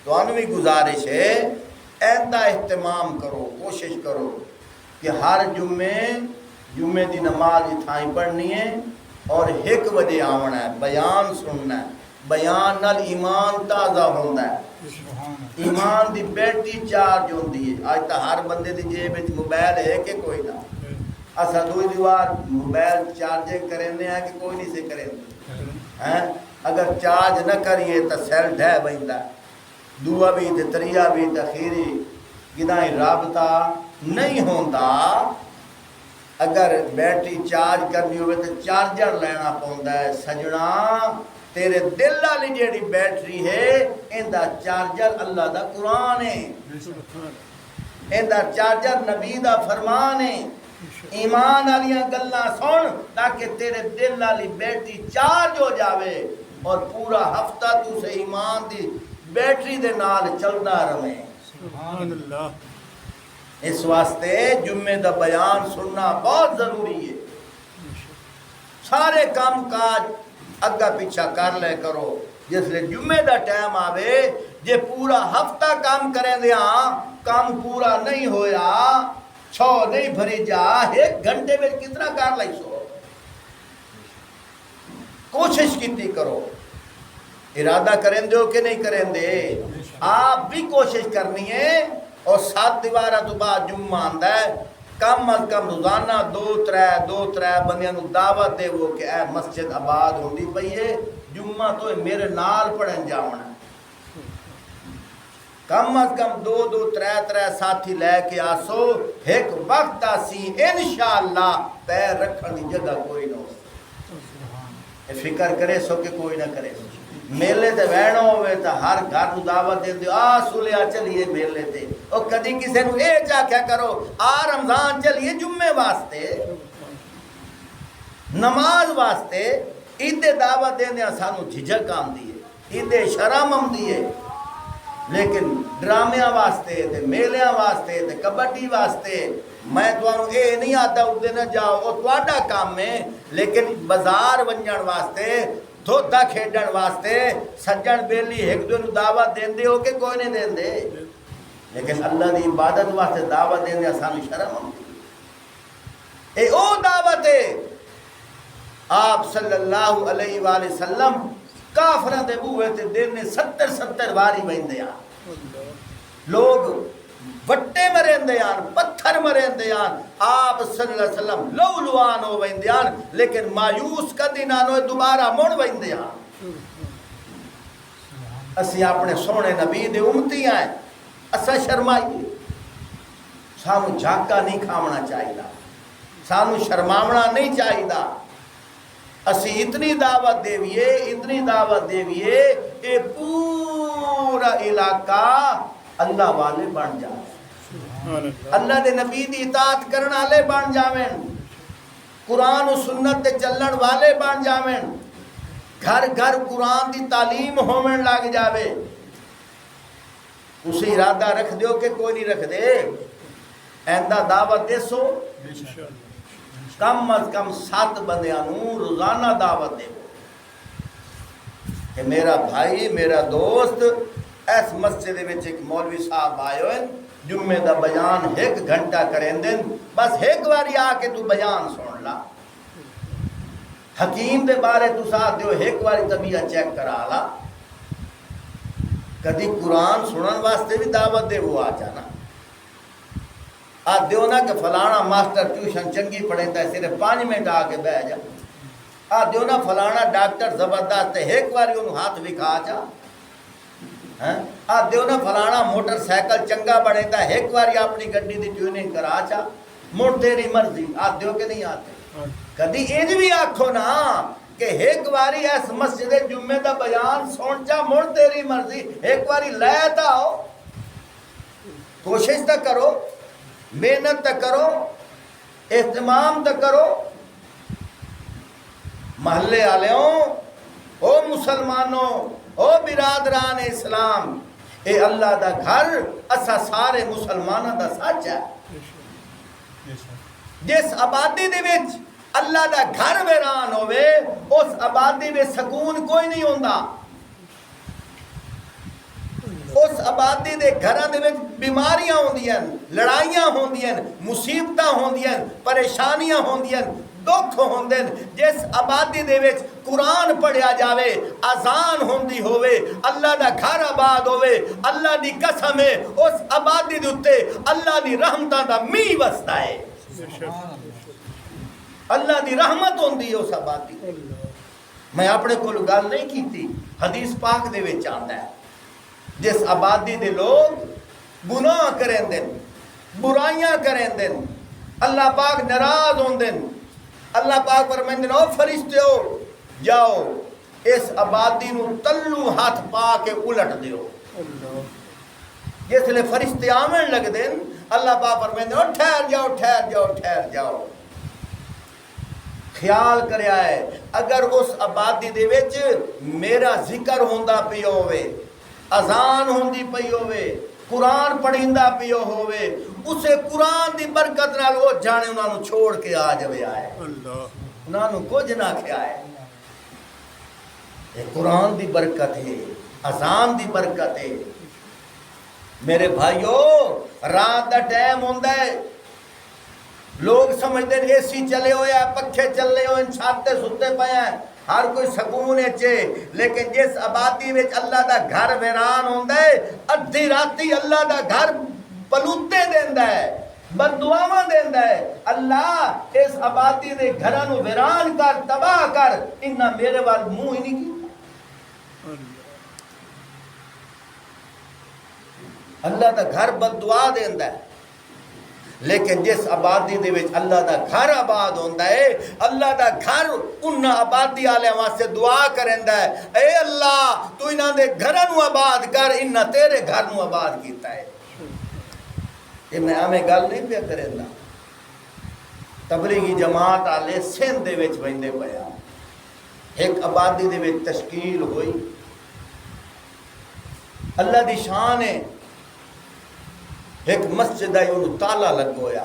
تو انہوں بھی گزارش ہے ایندہ اہتمام کرو، کوشش کرو کہ ہر جمعے دی نماز اتھائیں پڑھنی ہے اور 1 بجے آونا ہے، بیان سننا ہے، بیان نال ایمان تازہ ہوندہ ہے، ایمان دی بیٹری چارج ہوندی ہے۔ آج تا ہر بندے دی جیب وچ موبائل ہے کہ کوئی نہ، اسا دوئی دیوار موبائل چارجنگ کرنے ہیں کہ کوئی نہیں سے کریں، اگر چارج نہ کریے تو سیل ڈھے بہندہ، دعا بھی تے تریہ بھی تخیری گدائیں رابطہ نہیں ہوندہ۔ اگر بیٹری چارج کرنی ہوئے تو چارجر لینا پوندا ہے سجنا، تیرے دل والی جیڑی بیٹری ہے اندہ چارجر اللہ دا قرآن ہے، اندہ چارجر نبی دا فرمان ہے، ایمان والیاں گلاں سن تاکہ تیرے دل والی بیٹری چارج ہو جاوے اور پورا ہفتہ تو سے ایمان دی بیٹری دے نال چلدا رہے۔ سبحان اللہ اس واسطے جمعے دا بیان سننا بہت ضروری ہے۔ سارے کام کاج اگا پیچھا کر لے کرو، جس لئے جمعے دا ٹائم آوے جے پورا ہفتہ کام کریں دیا کام پورا نہیں ہویا، چھو نہیں بھری جا، 1 گھنٹے میں کتنا کار لئی سو، کوشش کیتی کرو، ارادہ کریں دے ہو کہ نہیں کریں دے، آپ بھی کوشش کرنی ہے۔ اور 7 دیوارہ تو بعد جمعہ آندہ ہے، کم از کم روزانہ 2-3 بندیاں نو دعوت دے وہ کہ اے مسجد آباد ہوندی پئی ہے، جمعہ تو میرے نال پڑھن جاؤنا، کم از کم 2-3 ساتھی لے کے آسو، ایک وقت آسی انشاءاللہ پیر رکھن دی جگہ کوئی نہ ہو، فکر کرے سو کہ کوئی نہ کرے سو۔ میلے تے ویڑا ہوئے تا ہر گھر نو دعوت دے دیو، سولیا چلیے میلے تے، اور کدی کسے نو اے چاہ کیا کرو رمضان چلیے جمعے واسطے، نماز واسطے عید دعوت دینے سانو جھجک آندی ہے، عید شرم آندی ہے، لیکن ڈرامیاں واسطے تے میلیاں واسطے تے کبڈی واسطے میں تمہوں اے نہیں آتا ادھر نہ جاؤ، وہ تواڈا کام ہے، لیکن بازار ونجن واسطے دھوتا کھیڈن واسطے سجن بیلی ایک دو دعوت دیندے ہو کہ کوئی نہیں دیندے، لیکن اللہ دی عبادت واسطے دعوت دیندے سانو شرم آندی اے او دعوت ہے۔ آپ صلی اللہ علیہ وآلہ وسلم کافران دے بوئے تے دن نے 70 واری ویندے آن، لوگ وٹے مرندے آن، پتھر مرندے آن، آپ صلی اللہ علیہ وسلم لو لوان ہو ویندے آن، لیکن مایوس کدی نانو دوبارہ مڑ ویندے آن۔ اسی اپنے سونے نبی دے امتی آئیں، اسا شرمائی سانو جھاکا نہیں کھامنا چاہیے، سانو شرماونا نہیں چاہیے، اسی اتنی دعوت دیویے اے پورا علاقہ اللہ والے بن جائے، اللہ دے نبی دی اطاعت کرن والے بن جاویں، قرآن و سنت تے چلن والے بن جاویں، گھر گھر قرآن دی تعلیم ہومن لگ جاوے۔ اسی ارادہ رکھ دیو کہ کوئی نہیں رکھ دے، ایندہ دعوت دے سو کم از کم 7 بندیاں روزانہ دعوت دے کہ میرا بھائی میرا دوست اس مسجد میں ایک مولوی صاحب آئے ہوئے جمعے دا بیان 1 گھنٹہ کریں دن، بس ایک باری آ کے تو بیان سن لا، حکیم دے بارے تو ساتھ دیو ایک باری طبیعت چیک کرا لا، کدی قرآن سنن واسطے بھی دعوت دے وہ آ جانا، دیو نا کہ فلانا ماسٹر ٹیوشن چنگی پڑھیں ہے صرف 5 منٹ آ کے بہ جا، دیو نا فلانا ڈاکٹر زبردست ہے ایک باری انہوں ہاتھ وکھا چا، دیو نا فلانا موٹر سائیکل چنگا بڑھیں ہے ایک باری اپنی گڈی دی ٹیوننگ کرا چا، مڑ تیری مرضی، دیو کہ نہیں آتے، کدی انج بھی آکھو نا کہ ایک باری اس مسجد جمعے دا بیان سن چا، مڑ تیری مرضی، ایک باری لے تا ہو، کوشش تا کرو، محنت تا کرو، اہتمام تا کرو، محلے آلیوں، او مسلمانوں، او برادران اسلام، اے اللہ دا گھر اسا سارے مسلمانوں دا سچ ہے، جس آبادی دے وچ اللہ دا گھر ویران ہوئے اس آبادی میں سکون کوئی نہیں ہوندا، اس آبادی دے گھران دے وچ بیماریاں ہوندیاں، لڑائیاں ہوندیاں، مصیبتاں ہوندیاں، پریشانیاں ہوندیاں، دکھ ہوندے، جس آبادی دے وچ قرآن پڑھیا جاوے، اذان ہوندی ہوئے، اللہ دا گھر آباد ہوئے، اللہ دی قسم ہے اس آبادی دے اتے اللہ دی رحمتاں دا می وستا ہے، اللہ دی رحمت ہوندی ہے اس آبادی۔ میں اپنے کو گل نہیں کیتی، حدیث پاک دے وچ آندا ہے، جس آبادی دے لوگ گناہ کریں دن، برائیاں کریں دن، اللہ پاک ناراض ہوں دن، اللہ پاک فرمائیں دن، او فرشتے ہو جاؤ اس آبادی نو تلو ہاتھ پا کے الٹ دیو، جس لئے فرشتے آمن لگ دن، اللہ پاک فرمائیں دن، او ٹھہر جاؤ ٹھہر جاؤ ٹھہر جاؤ، خیال کریا ہے اگر اس آبادی دے وچ میرا ذکر ہوندا پیا ہوئے، اذان ہوندی پئی ہوئے، قرآن پڑھیندا پیا ہوئے، اسے قرآن دی برکت نال وہ جانے انہاں نو چھوڑ کے آ جاوے آئے، انہاں نو کچھ نہ کھیا ہے، یہ قرآن دی برکت ہے، اذان دی برکت ہے۔ میرے بھائیو رات دا ٹائم ہوندا ہے، لوگ سمجھتے ہیں اے سی چلے ہوئے ہیں، پکھے چلے ہوئے ہیں، چھاتے ستے پے ہیں، ہر کوئی سکون ہے چے، لیکن جس آبادی میں اللہ دا گھر ویران ہوندا ہے، ادھی راتی اللہ دا گھر پلوتے دیندا ہے، بددعاواں دیندا ہے، اللہ اس آبادی دے گھراں نو ویران کر، تباہ کر، انہاں میرے وال منہ ہی نہیں کیتا، اللہ دا گھر بددعا دیندا ہے۔ لیکن جس آبادی دے وچ اللہ دا گھر آباد ہوندا ہے، اللہ دا گھر انہاں آبادی والے واسطے دعا کریندا ہے، اے اللہ تو انہاں دے گھراں نو آباد کر، انہاں تیرے گھر نو آباد کیتا ہے۔ یہ میں ہمیں گل نہیں پیا کریندا، تبلیغی جماعت والے سندھ دے وچ ویندے پیا ایک آبادی دے وچ تشکیل ہوئی اللہ دی شان ہے ایک مسجد ہے انہوں تالا لگویا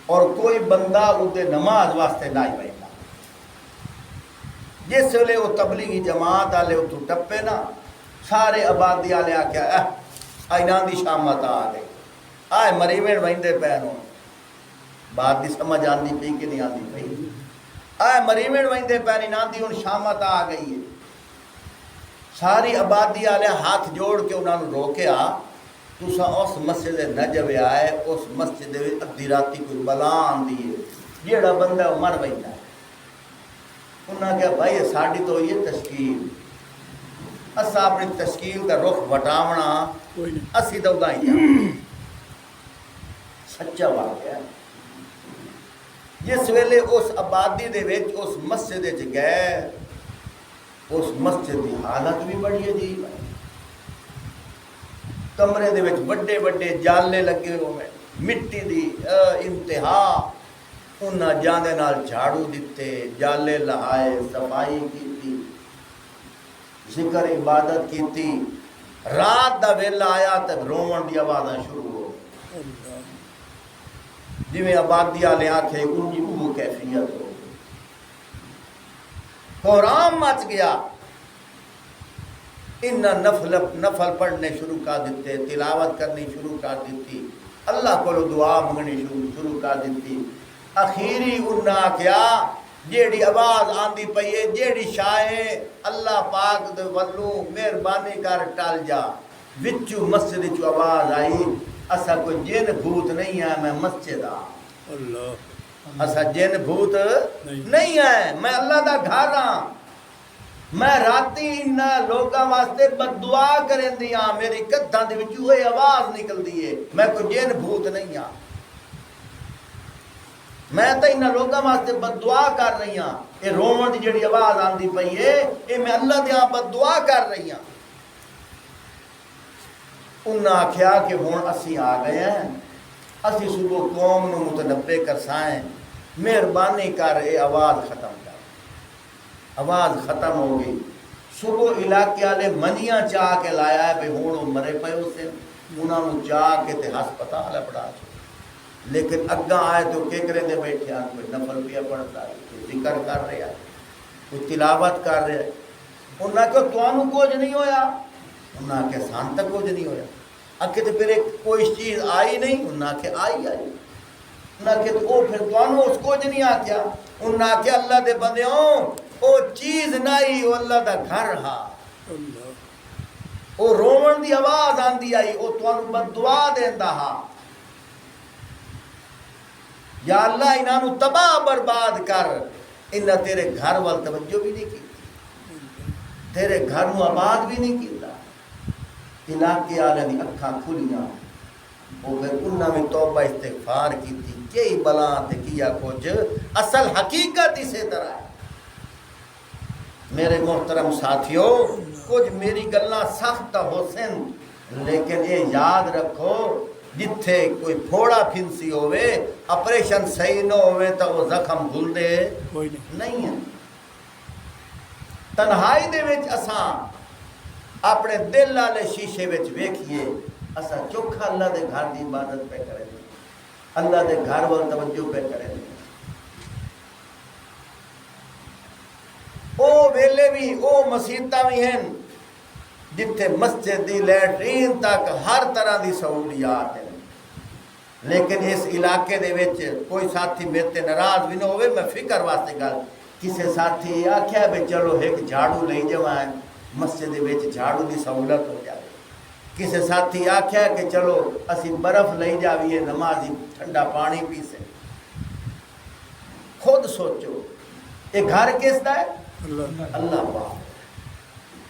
اور کوئی بندہ ادھے نماز واسطے نہ بیٹھا جس ویلے وہ تبلیغی جماعت والے اتوں ٹپے نا سارے آبادی والے آخیا اینا دی شامت آ گئی آئے مریویں وہندے پے نو بات دی سمجھ آندی پئی کہ نہیں آندی پئی آئے مریویں وہندے پے نہیں آندی ہن شامت آ گئی ہے ساری آبادی والے ہاتھ جوڑ کے انہوں نے روکیا تسا اس مسجد نجوے آئے اس مسجد ادھی راتی کوئی بلا آندی ہے جیڑا بندہ مر ویندا ہے انہاں کہا بھائی ساڈی تو یہ تشکیل اسا اپنی تشکیل کا رخ وٹاونا اسی تو ادائی سچا واقعہ ہے جس ویلے اس آبادی دے وچ اس مسجد وچ گئے اس مسجد کی حالت بھی بڑی عجیب ہے کمرے دے وچ بڑے بڑے جالے لگے ہوئے مٹی دی انتہا انہاں جاندے نال جھاڑو دیتے جالے لہائے صفائی کیتی ذکر عبادت کیتی رات دا ویلا آیا تے روون دی آوازاں شروع ہو جی میں آبادی والے آکھے انجی وہ کیفیت ہو قرآن مچ گیا انہاں نفل پڑھنے شروع کر دیتے تلاوت کرنی شروع کر دیتی اللہ کو دعا منگنی شروع کر دیتی اخیری انہاں کیا جیڑی آواز آندی پئی ہے جیڑی شائے اللہ پاک دے ولوں مہربانی کر ٹل جا وچوں مسجد چوں آواز آئی اسا کوئی جن بھوت نہیں ہے میں مسجد آ اللہ اسا جن بھوت نہیں ہے میں اللہ دا گھر ہاں میں راتی انہاں لوکاں واسطے بد دعا کرندی ہاں میری کدھاں دے وچوں اے آواز نکلدی ہے میں کوئی جن بھوت نہیں ہاں میں تو انہاں لوکاں واسطے بد دعا کر رہی ہاں اے روون دی جڑی آواز آندی پئی ہے اے میں اللہ دیاں بد دعا کر رہی ہاں انہاں آکھیا کہ ہن اسی آ گئے ہیں اسی صبح قوم نو متنبع کرسائیں مہربانی کر اے آواز ختم کر آواز ختم ہو گئی صبح علاقے والے منیاں چاہ کے لایا ہے بھئی ہوں مرے پے اسے انہوں نے چاہ کے تے ہسپتال پڑھا چھو لیکن اگاں آئے تو کیکرے دے بیٹھے ہیں کوئی نفل پیا پڑھتا ہے کوئی ذکر کر رہے ہیں کوئی تلاوت کر رہے ہیں انہوں نے کہا توانوں کچھ نہیں ہویا انہوں نے کہا سان تک کچھ نہیں ہویا اکھے تو پھر کوئی چیز آئی نہیں انہوں نے کہا آئی انہوں نے کہا تو پھر توانوں اس کچھ نہیں آکیا انہوں نے کہا اللہ دے بندے ہوں او چیز نہیں او اللہ دا گھر ہا او رومن دی آواز آندی آئی او توانوں بد دعا دیندا ہا یا اللہ انہاں نو تباہ برباد کر انہاں تیرے گھر وال توجہ بھی نہیں کی تیرے گھر نو آباد بھی نہیں کیتا علاقے والے دی اکھاں کھلیاں او پھر انہاں میں توبہ استغفار کیتی کئی بلا تے کیا کچھ اصل حقیقت اسی طرح ہے میرے محترم ساتھیوں کچھ میری گلاں سخت ہو سن لیکن یہ یاد رکھو جتھے کوئی پھوڑا پھنسی ہوئے آپریشن صحیح نہ ہوئے تو وہ زخم بھول دے نہیں ہے تنہائی دے وچ اساں اپنے دل والے شیشے وچ ویکھیے اساں چوکھا اللہ دے گھر دی عبادت پہ کریں اللہ دے گھر وال توجہ پہ کریں او ویلے بھی او مسیتاں بھی ہیں جتھے مسجد دی لیٹرین تک ہر طرح دی سہولیات ہیں لیکن اس علاقے دے وچ کوئی ساتھی میرے تے ناراض بھی نہ ہوئے میں فکر واسطے گل کسے ساتھی آکھیا بھی چلو ایک جھاڑو لے جوائیں مسجد دے وچ جھاڑو دی سہولت ہو جائے کسے ساتھی آکھیا کہ چلو اسی برف لے جاویے نمازی ٹھنڈا پانی پی سے خود سوچو یہ گھر کس دا ہے اللہ پاک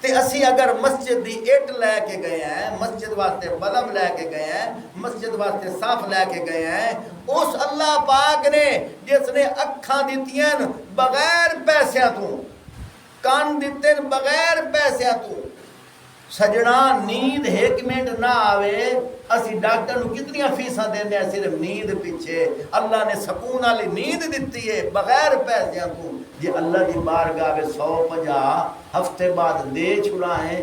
تے اسی اگر مسجد دی اٹ لے کے گئے ہیں مسجد واسطے بلب لے کے گئے ہیں مسجد واسطے صاف لے کے گئے ہیں اس اللہ پاک نے جس نے اکھاں دتیاں بغیر پیسیاں تو کان دیتے بغیر پیسیاں تو سجنا نیند ایک منٹ نہ آوے اسی ڈاکٹر نو کتنی فیساں دیندے ہیں صرف نیند پیچھے اللہ نے سکون والی نیند دیتی ہے بغیر پیسیاں تو جی اللہ دی بارگاہ میں 150 ہفتے بعد دے چھڑا ہے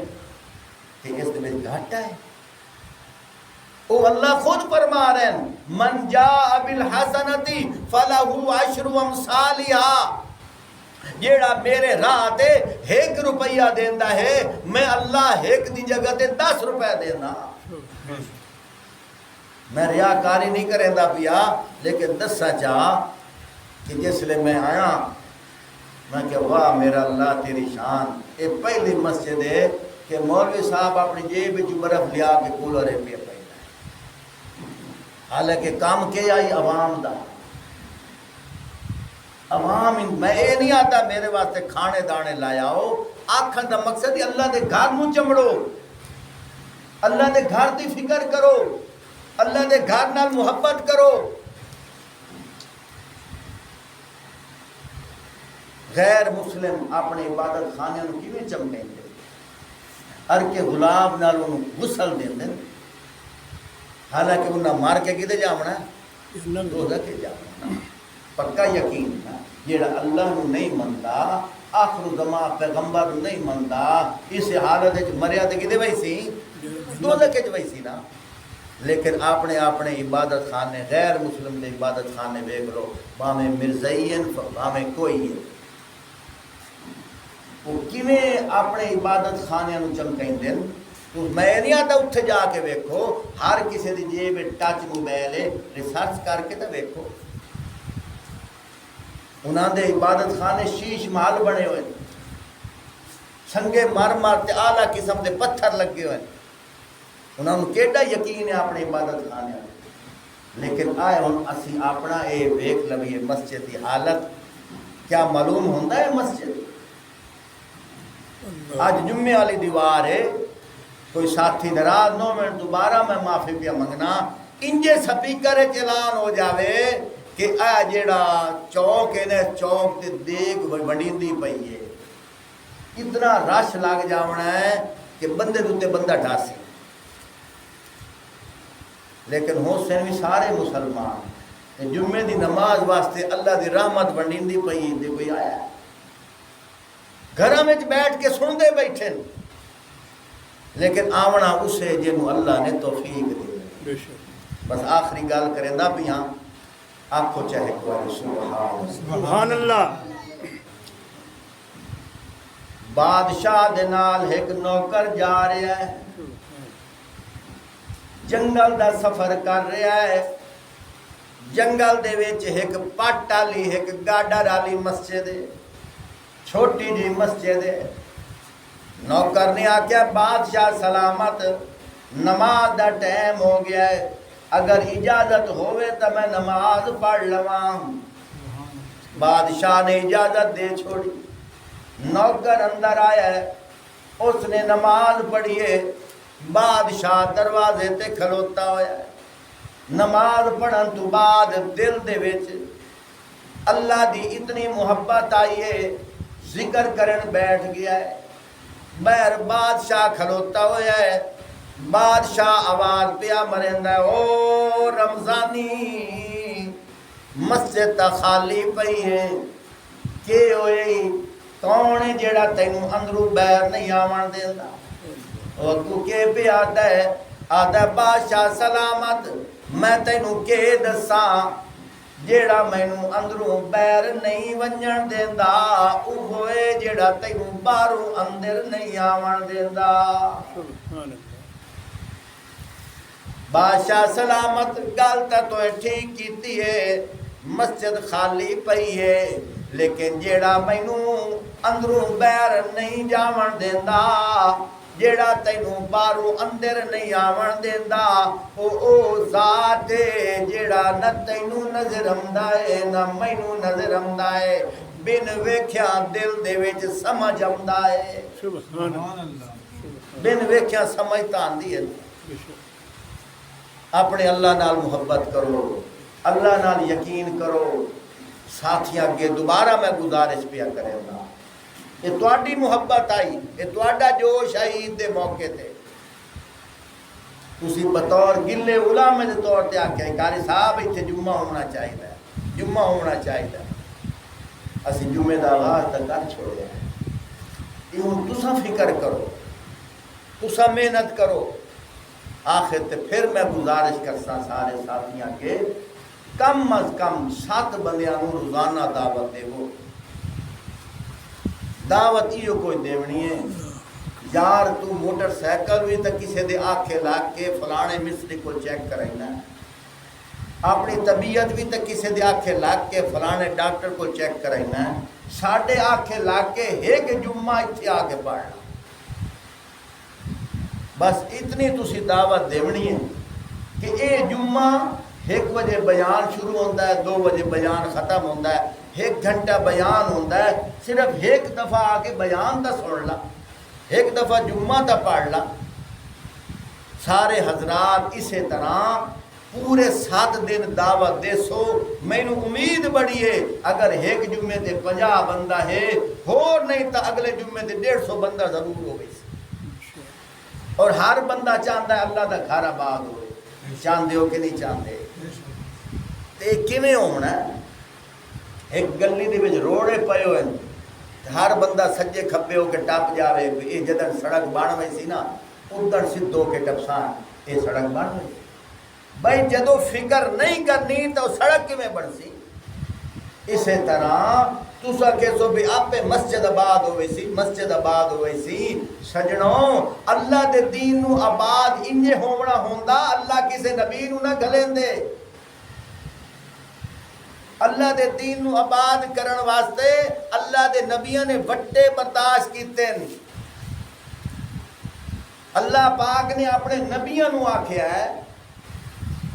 کہ اس دے میں گھاٹا ہے او اللہ خود فرما رہے ہیں من جاء بالحسنتی فلہ عشر امثالها جیڑا میرے راہ تے 1 روپیہ دیندا ہے میں اللہ 1 دی جگہ تے 10 روپے دینا میں ریاکاری نہیں کریندا پیا لیکن دسا چاہ کہ جس لئے میں آیا میں کہ واہ میرا اللہ تیری شان یہ پہلی مسجد ہے کہ مولوی صاحب اپنی جیب وچ برف لیا کے کولر پہ پہ حالانکہ کام کیا آئی عوام دا عوام میں اے نہیں آتا میرے واسطے کھانے دانے لایا ہو آکھن دا مقصد ہی اللہ دے گھر نو چمڑو اللہ دے گھر دی فکر کرو اللہ دے گھر نال محبت کرو غیر مسلم اپنے عبادت خانے نو کیویں چمڑیں دے ہر کے غلام نال انہوں غسل دیں دیں حالانکہ انہاں مار کے کدے جامنا ہے دوزخ کے جامنا پکا یقین نا جیڑا اللہ نو نہیں منتا آخر زمان پیغمبر نو نہیں منتا اس حالت وچ مریا تے کدے ویسی دوزخ وچ ویسی نا لیکن اپنے عبادت خانے غیر مسلم دے عبادت خانے ویکھ لو بھاویں مرزائین بھاویں کوئی ہے وہ کیویں اپنے عبادت خانے نو چمکائندے تو میں نہیں آتا اتھے جا کے ویکھو ہر کسی دی جیب ٹچ موبائل ہے ریسرچ کر کے تے ویکھو انہاں دے عبادت خانے شیش محل بنے ہوئے سنگے مر تے اعلیٰ قسم دے پتھر لگے ہوئے انہاں نوں کیڈا یقین ہے اپنے عبادت خانے لیکن آئے ہن اسی اپنا اے ویکھ لویے مسجد دی حالت کیا معلوم ہوندا ہے مسجد آج جمعے والی دیوار ہے کوئی ساتھی ناراض 9 منٹ دوبارہ میں معافی پیا منگنا انجے سپیکر اعلان ہو جاوے کہ اے جیڑا چوک ہے چوک تے دیگ وڈیندی پئی ہے اتنا رش لگ جاونا ہے کہ بندے دوتے بندہ ڈھاسی لیکن حسین بھی سارے مسلمان جمعے دی نماز واسطے اللہ دی رحمت وڈیندی پئی تے کوئی آیا گھراں وچ بیٹھ کے سن دے بیٹھے لیکن آونا اسے جنہوں اللہ نے توفیق دی بس آخری گل کریں دا بھی ہاں آپ کو چاہے کوئی سبحان اللہ بادشاہ دے نال ایک نوکر جا رہا ہے جنگل دا سفر کر رہا ہے جنگل دے وچ ایک پٹ والی ایک گاڈر والی مسجد ہے چھوٹی جی مسجد ہے نوکر نے آکھیا بادشاہ سلامت نماز دا ٹائم ہو گیا ہے اگر اجازت ہوئے تو میں نماز پڑھ لواں بادشاہ نے اجازت دے چھوڑی نوکر اندر آیا ہے اس نے نماز پڑھی ہے بادشاہ دروازے تے کھلوتا ہویا ہے نماز پڑھن تو بعد دل دے وچ اللہ دی اتنی محبت آئی ہے ذکر کرن بیٹھ گیا ہے بہر بادشاہ کھلوتا ہویا ہے بادشاہ آواز پیا مرندہ ہے او رمضانی مسجد تا خالی پئی ہے کہ ہوئی کون ہے جیڑا تینوں اندروں بہر نہیں آوان دیندا اور تو کہ پہ آتا ہے بادشاہ سلامت میں تینوں کہ دساں جیڑا مینوں اندروں بیر نہیں ونجن دیندا او ہوئے جیڑا تینوں باہروں اندر نہیں آون دیندا بادشاہ سلامت گل تو ٹھیک کیتی ہے مسجد خالی پئی ہے لیکن جیڑا مینوں اندروں بیر نہیں جاون دیندا جیڑا تینوں باہروں اندر نہیں آون دیندا او ذات ہے جیڑا نہ تینوں نظر آندا ہے نہ مینوں نظر آندا ہے بن ویکھیا دل دے وچ سمجھ آندا ہے سبحان اللہ بن ویکھیا سمجھ تا آندی ہے اپنے اللہ نال محبت کرو اللہ نال یقین کرو ساتھیاں کے دوبارہ میں گزارش پیا کرے گا یہ تواڈی محبت آئی، یہ تواڈا جوش آئی عید دے موقع تے تسی بطور گلے علامے دے طور تے آکھیا قاری صاحب ایتھے جمعہ ہونا چاہیے، جمعہ ہونا چاہیے، اسی جمعے دا آغاز تک کر چھوڑیا ہے۔ یہ ہن تساں فکر کرو، تساں محنت کرو۔ آخر تے پھر میں گزارش کرساں سارے ساتھیاں کے کم از کم 7 بندیاں نوں روزانہ دعوت دیو۔ دعوت ایو کوئی دیونی ہے یار تو موٹر سائیکل بھی تو کسی دے آنکھیں لاگ کے فلانے مستری کو چیک کرائنا ہے، اپنی طبیعت بھی تو کسی دے آنکھیں لاگ کے فلانے ڈاکٹر کو چیک کرائنا ہے، ساڑھے آنکھیں لاگ کے ایک جمعہ اتھے آگے پڑھنا۔ بس اتنی تسی دعوت دیونی ہے کہ اے جمعہ 1 بجے بیان شروع ہوتا ہے، 2 بجے بیان ختم ہوتا ہے، 1 گھنٹہ بیان ہوتا ہے، صرف 1 دفعہ آگے بیان دا سن لا، 1 دفعہ جمعہ دا پڑھ لا۔ سارے حضرات اسی طرح پورے 7 دن دعوت دے سو۔ میں نے امید بڑی ہے اگر 1 جمعے تے 50 بندہ ہے اور نہیں تو اگلے جمعے تے 150 بندہ ضرور ہو گئی، اور ہر بندہ چاہتا ہے اللہ دا گھر آباد ہوئے۔ چاہتے ہو کہ نہیں چاہتے؟ تے کیویں ہونا ہے؟ ایک گلی دے وچ روڑے پئے ہوئے، ہر بندہ سجے کھبے ہو کے ٹپ جاوے، یہ جدن سڑک بن ہوئی سی نا ادھر سدھ ہو کے ٹپسان یہ سڑک بن ہوئی۔ بھائی جدو فکر نہیں کرنی تو سڑک کیویں بن سی؟ اسی طرح تسا کہو بھی آپ مسجد آباد ہوئی سی، مسجد آباد ہوئی سی۔ سجنوں اللہ دے دین نو آباد انجے ہونا ہوندا اللہ کسے نبی نو نہ گھلیں دے۔ اللہ دے دین نو آباد کرن واسطے اللہ دے نبیوں نے وٹے برداشت کیتے ہیں۔ اللہ پاک نے اپنے نبیوں نو آکھیا ہے،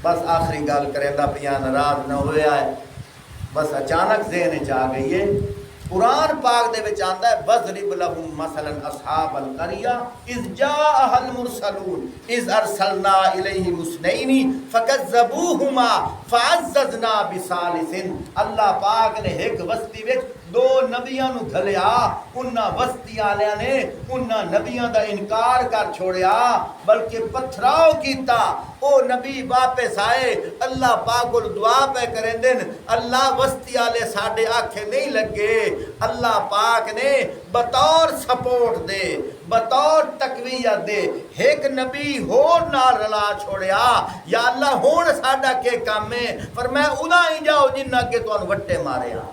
بس آخری گل کریں دا پیاں ناراض نہ ہویا ہے، بس اچانک ذہن چ آ گئی ہے۔ قرآن پاک دے وچ آندا ہے وَضْرِبْ لَهُمْ مَثَلًا أَصْحَابَ الْقَرْيَةِ إِذْ جَاءَهَا الْمُرْسَلُونَ إِذْ أَرْسَلْنَا إِلَيْهِمُ اثْنَيْنِ فَكَذَّبُوهُمَا فَعَزَّزْنَا بِثَالِثٍ۔ اللہ پاک نے ایک بستی وچ 2 نبیاں نو گھلیا، انہاں بستی والےاں نے انہاں نبیاں دا انکار کر چھوڑیا بلکہ پتھراؤ کیتا۔ او نبی واپس آئے، اللہ پاک کو دعا پہ کریں دن اللہ بستی والے ساڈے آنکھیں نہیں لگے۔ اللہ پاک نے بطور سپورٹ دے، بطور تقویت دے ایک نبی ہور نال رلا چھوڑیا۔ یا اللہ ہون ساڈا کے کام ہے؟ فرمایا اُنہاں ہی جاؤ جنہاں کے تانوں وٹے مارے ہاں۔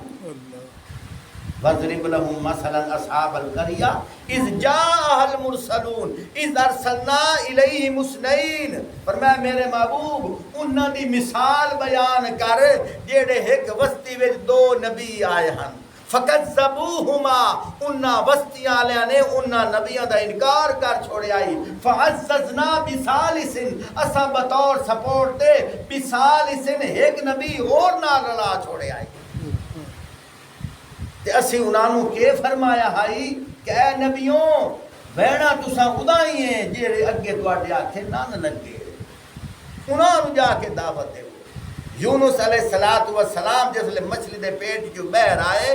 وَضْرِبْ لَهُمْ مَثَلًا أَصْحَابَ الْقَرْيَةِ إِذْ جَاءَهَا الْمُرْسَلُونَ إِذْ أَرْسَلْنَا إِلَيْهِمُ اثْنَيْنِ۔ فرمایا میرے محبوب انہاں دی مثال بیان کر جیڑے ایک بستی وچ 2 نبی آئے ہن۔ فَكَذَّبُوهُمَا انہاں بستی والےاں نے انہاں نبیاں دا انکار کر چھوڑیا ہی۔ فَعَزَّزْنَا بِثَالِثٍ اساں بطور سپورٹ دے بِثَالِثٍ ایک نبی اور نال رلا چھوڑیا ہی۔ تے اسی انہاں نوں کے فرمایا ہائی کہ اے نبیوں بہنا تساں اُدائی ہیں جیڑے اگے تواڈے آکھے نہ لگے، انہاں نوں جا کے دعوت دیو۔ یونس علیہ السلام جس لئے مچھلی دے پیٹ جو بہر آئے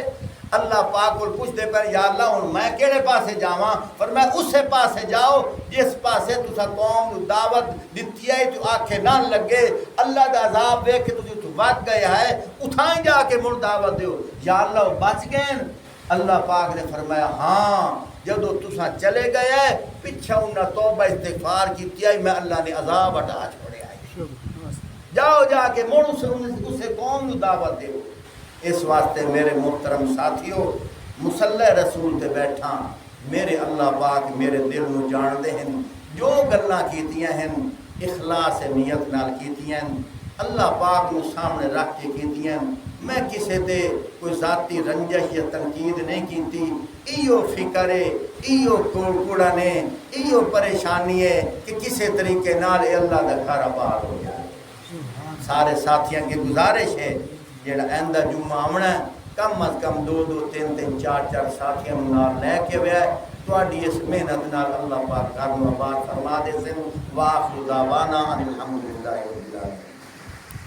اللہ پاک کو پوچھتے پر یا اللہ ہن میں کیڑے پاسے جاواں؟ فرمایا اسے پاسے جاؤ جس پاسے تساں قوم نوں دعوت دتی ہے تو آکھے نہ لگے، اللہ دا عذاب ویکھ کے تسی تو وٹ گئے ہے، اتھائیں جا کے مڑ دعوت دیو۔ یا اللہ بچ گئے؟ اللہ پاک نے فرمایا ہاں جدو تساں چلے گئے ہے پیچھے انہاں توبہ استغفار کیتی ہے میں اللہ نے عذاب ہٹا چھوڑیا ہے۔ جاؤ جا کے مڑ اسے قوم نوں دعوت دیو۔ اس واسطے میرے محترم ساتھیو مصلی رسول تے بیٹھا میرے اللہ پاک میرے دل نو جان دے ہیں، جو گلاں کیتیاں ہیں اخلاص نیت نال کیتیاں ہیں، اللہ پاک نو سامنے رکھ کے کیتیاں ہیں۔ میں کسے تے کوئی ذاتی رنجش یا تنقید نہیں کیتی، ایو فکر ہے، ایو کوڑا نے، ایو پریشانی ہے کہ کسے طریقے نال اللہ دا گھر آباد ہو جائے۔ سارے ساتھیاں کی گزارش ہے جیڑا آئندہ جمعہ آمنا ہے کم از کم 2 2 3 3 4 4 ساتھیاں نال لے کے ویا ہے تواڈی اس محنت نال اللہ پاک گھر آباد فرما دے سن۔ واخر دعوانا ان الحمدللہ رب العالمین۔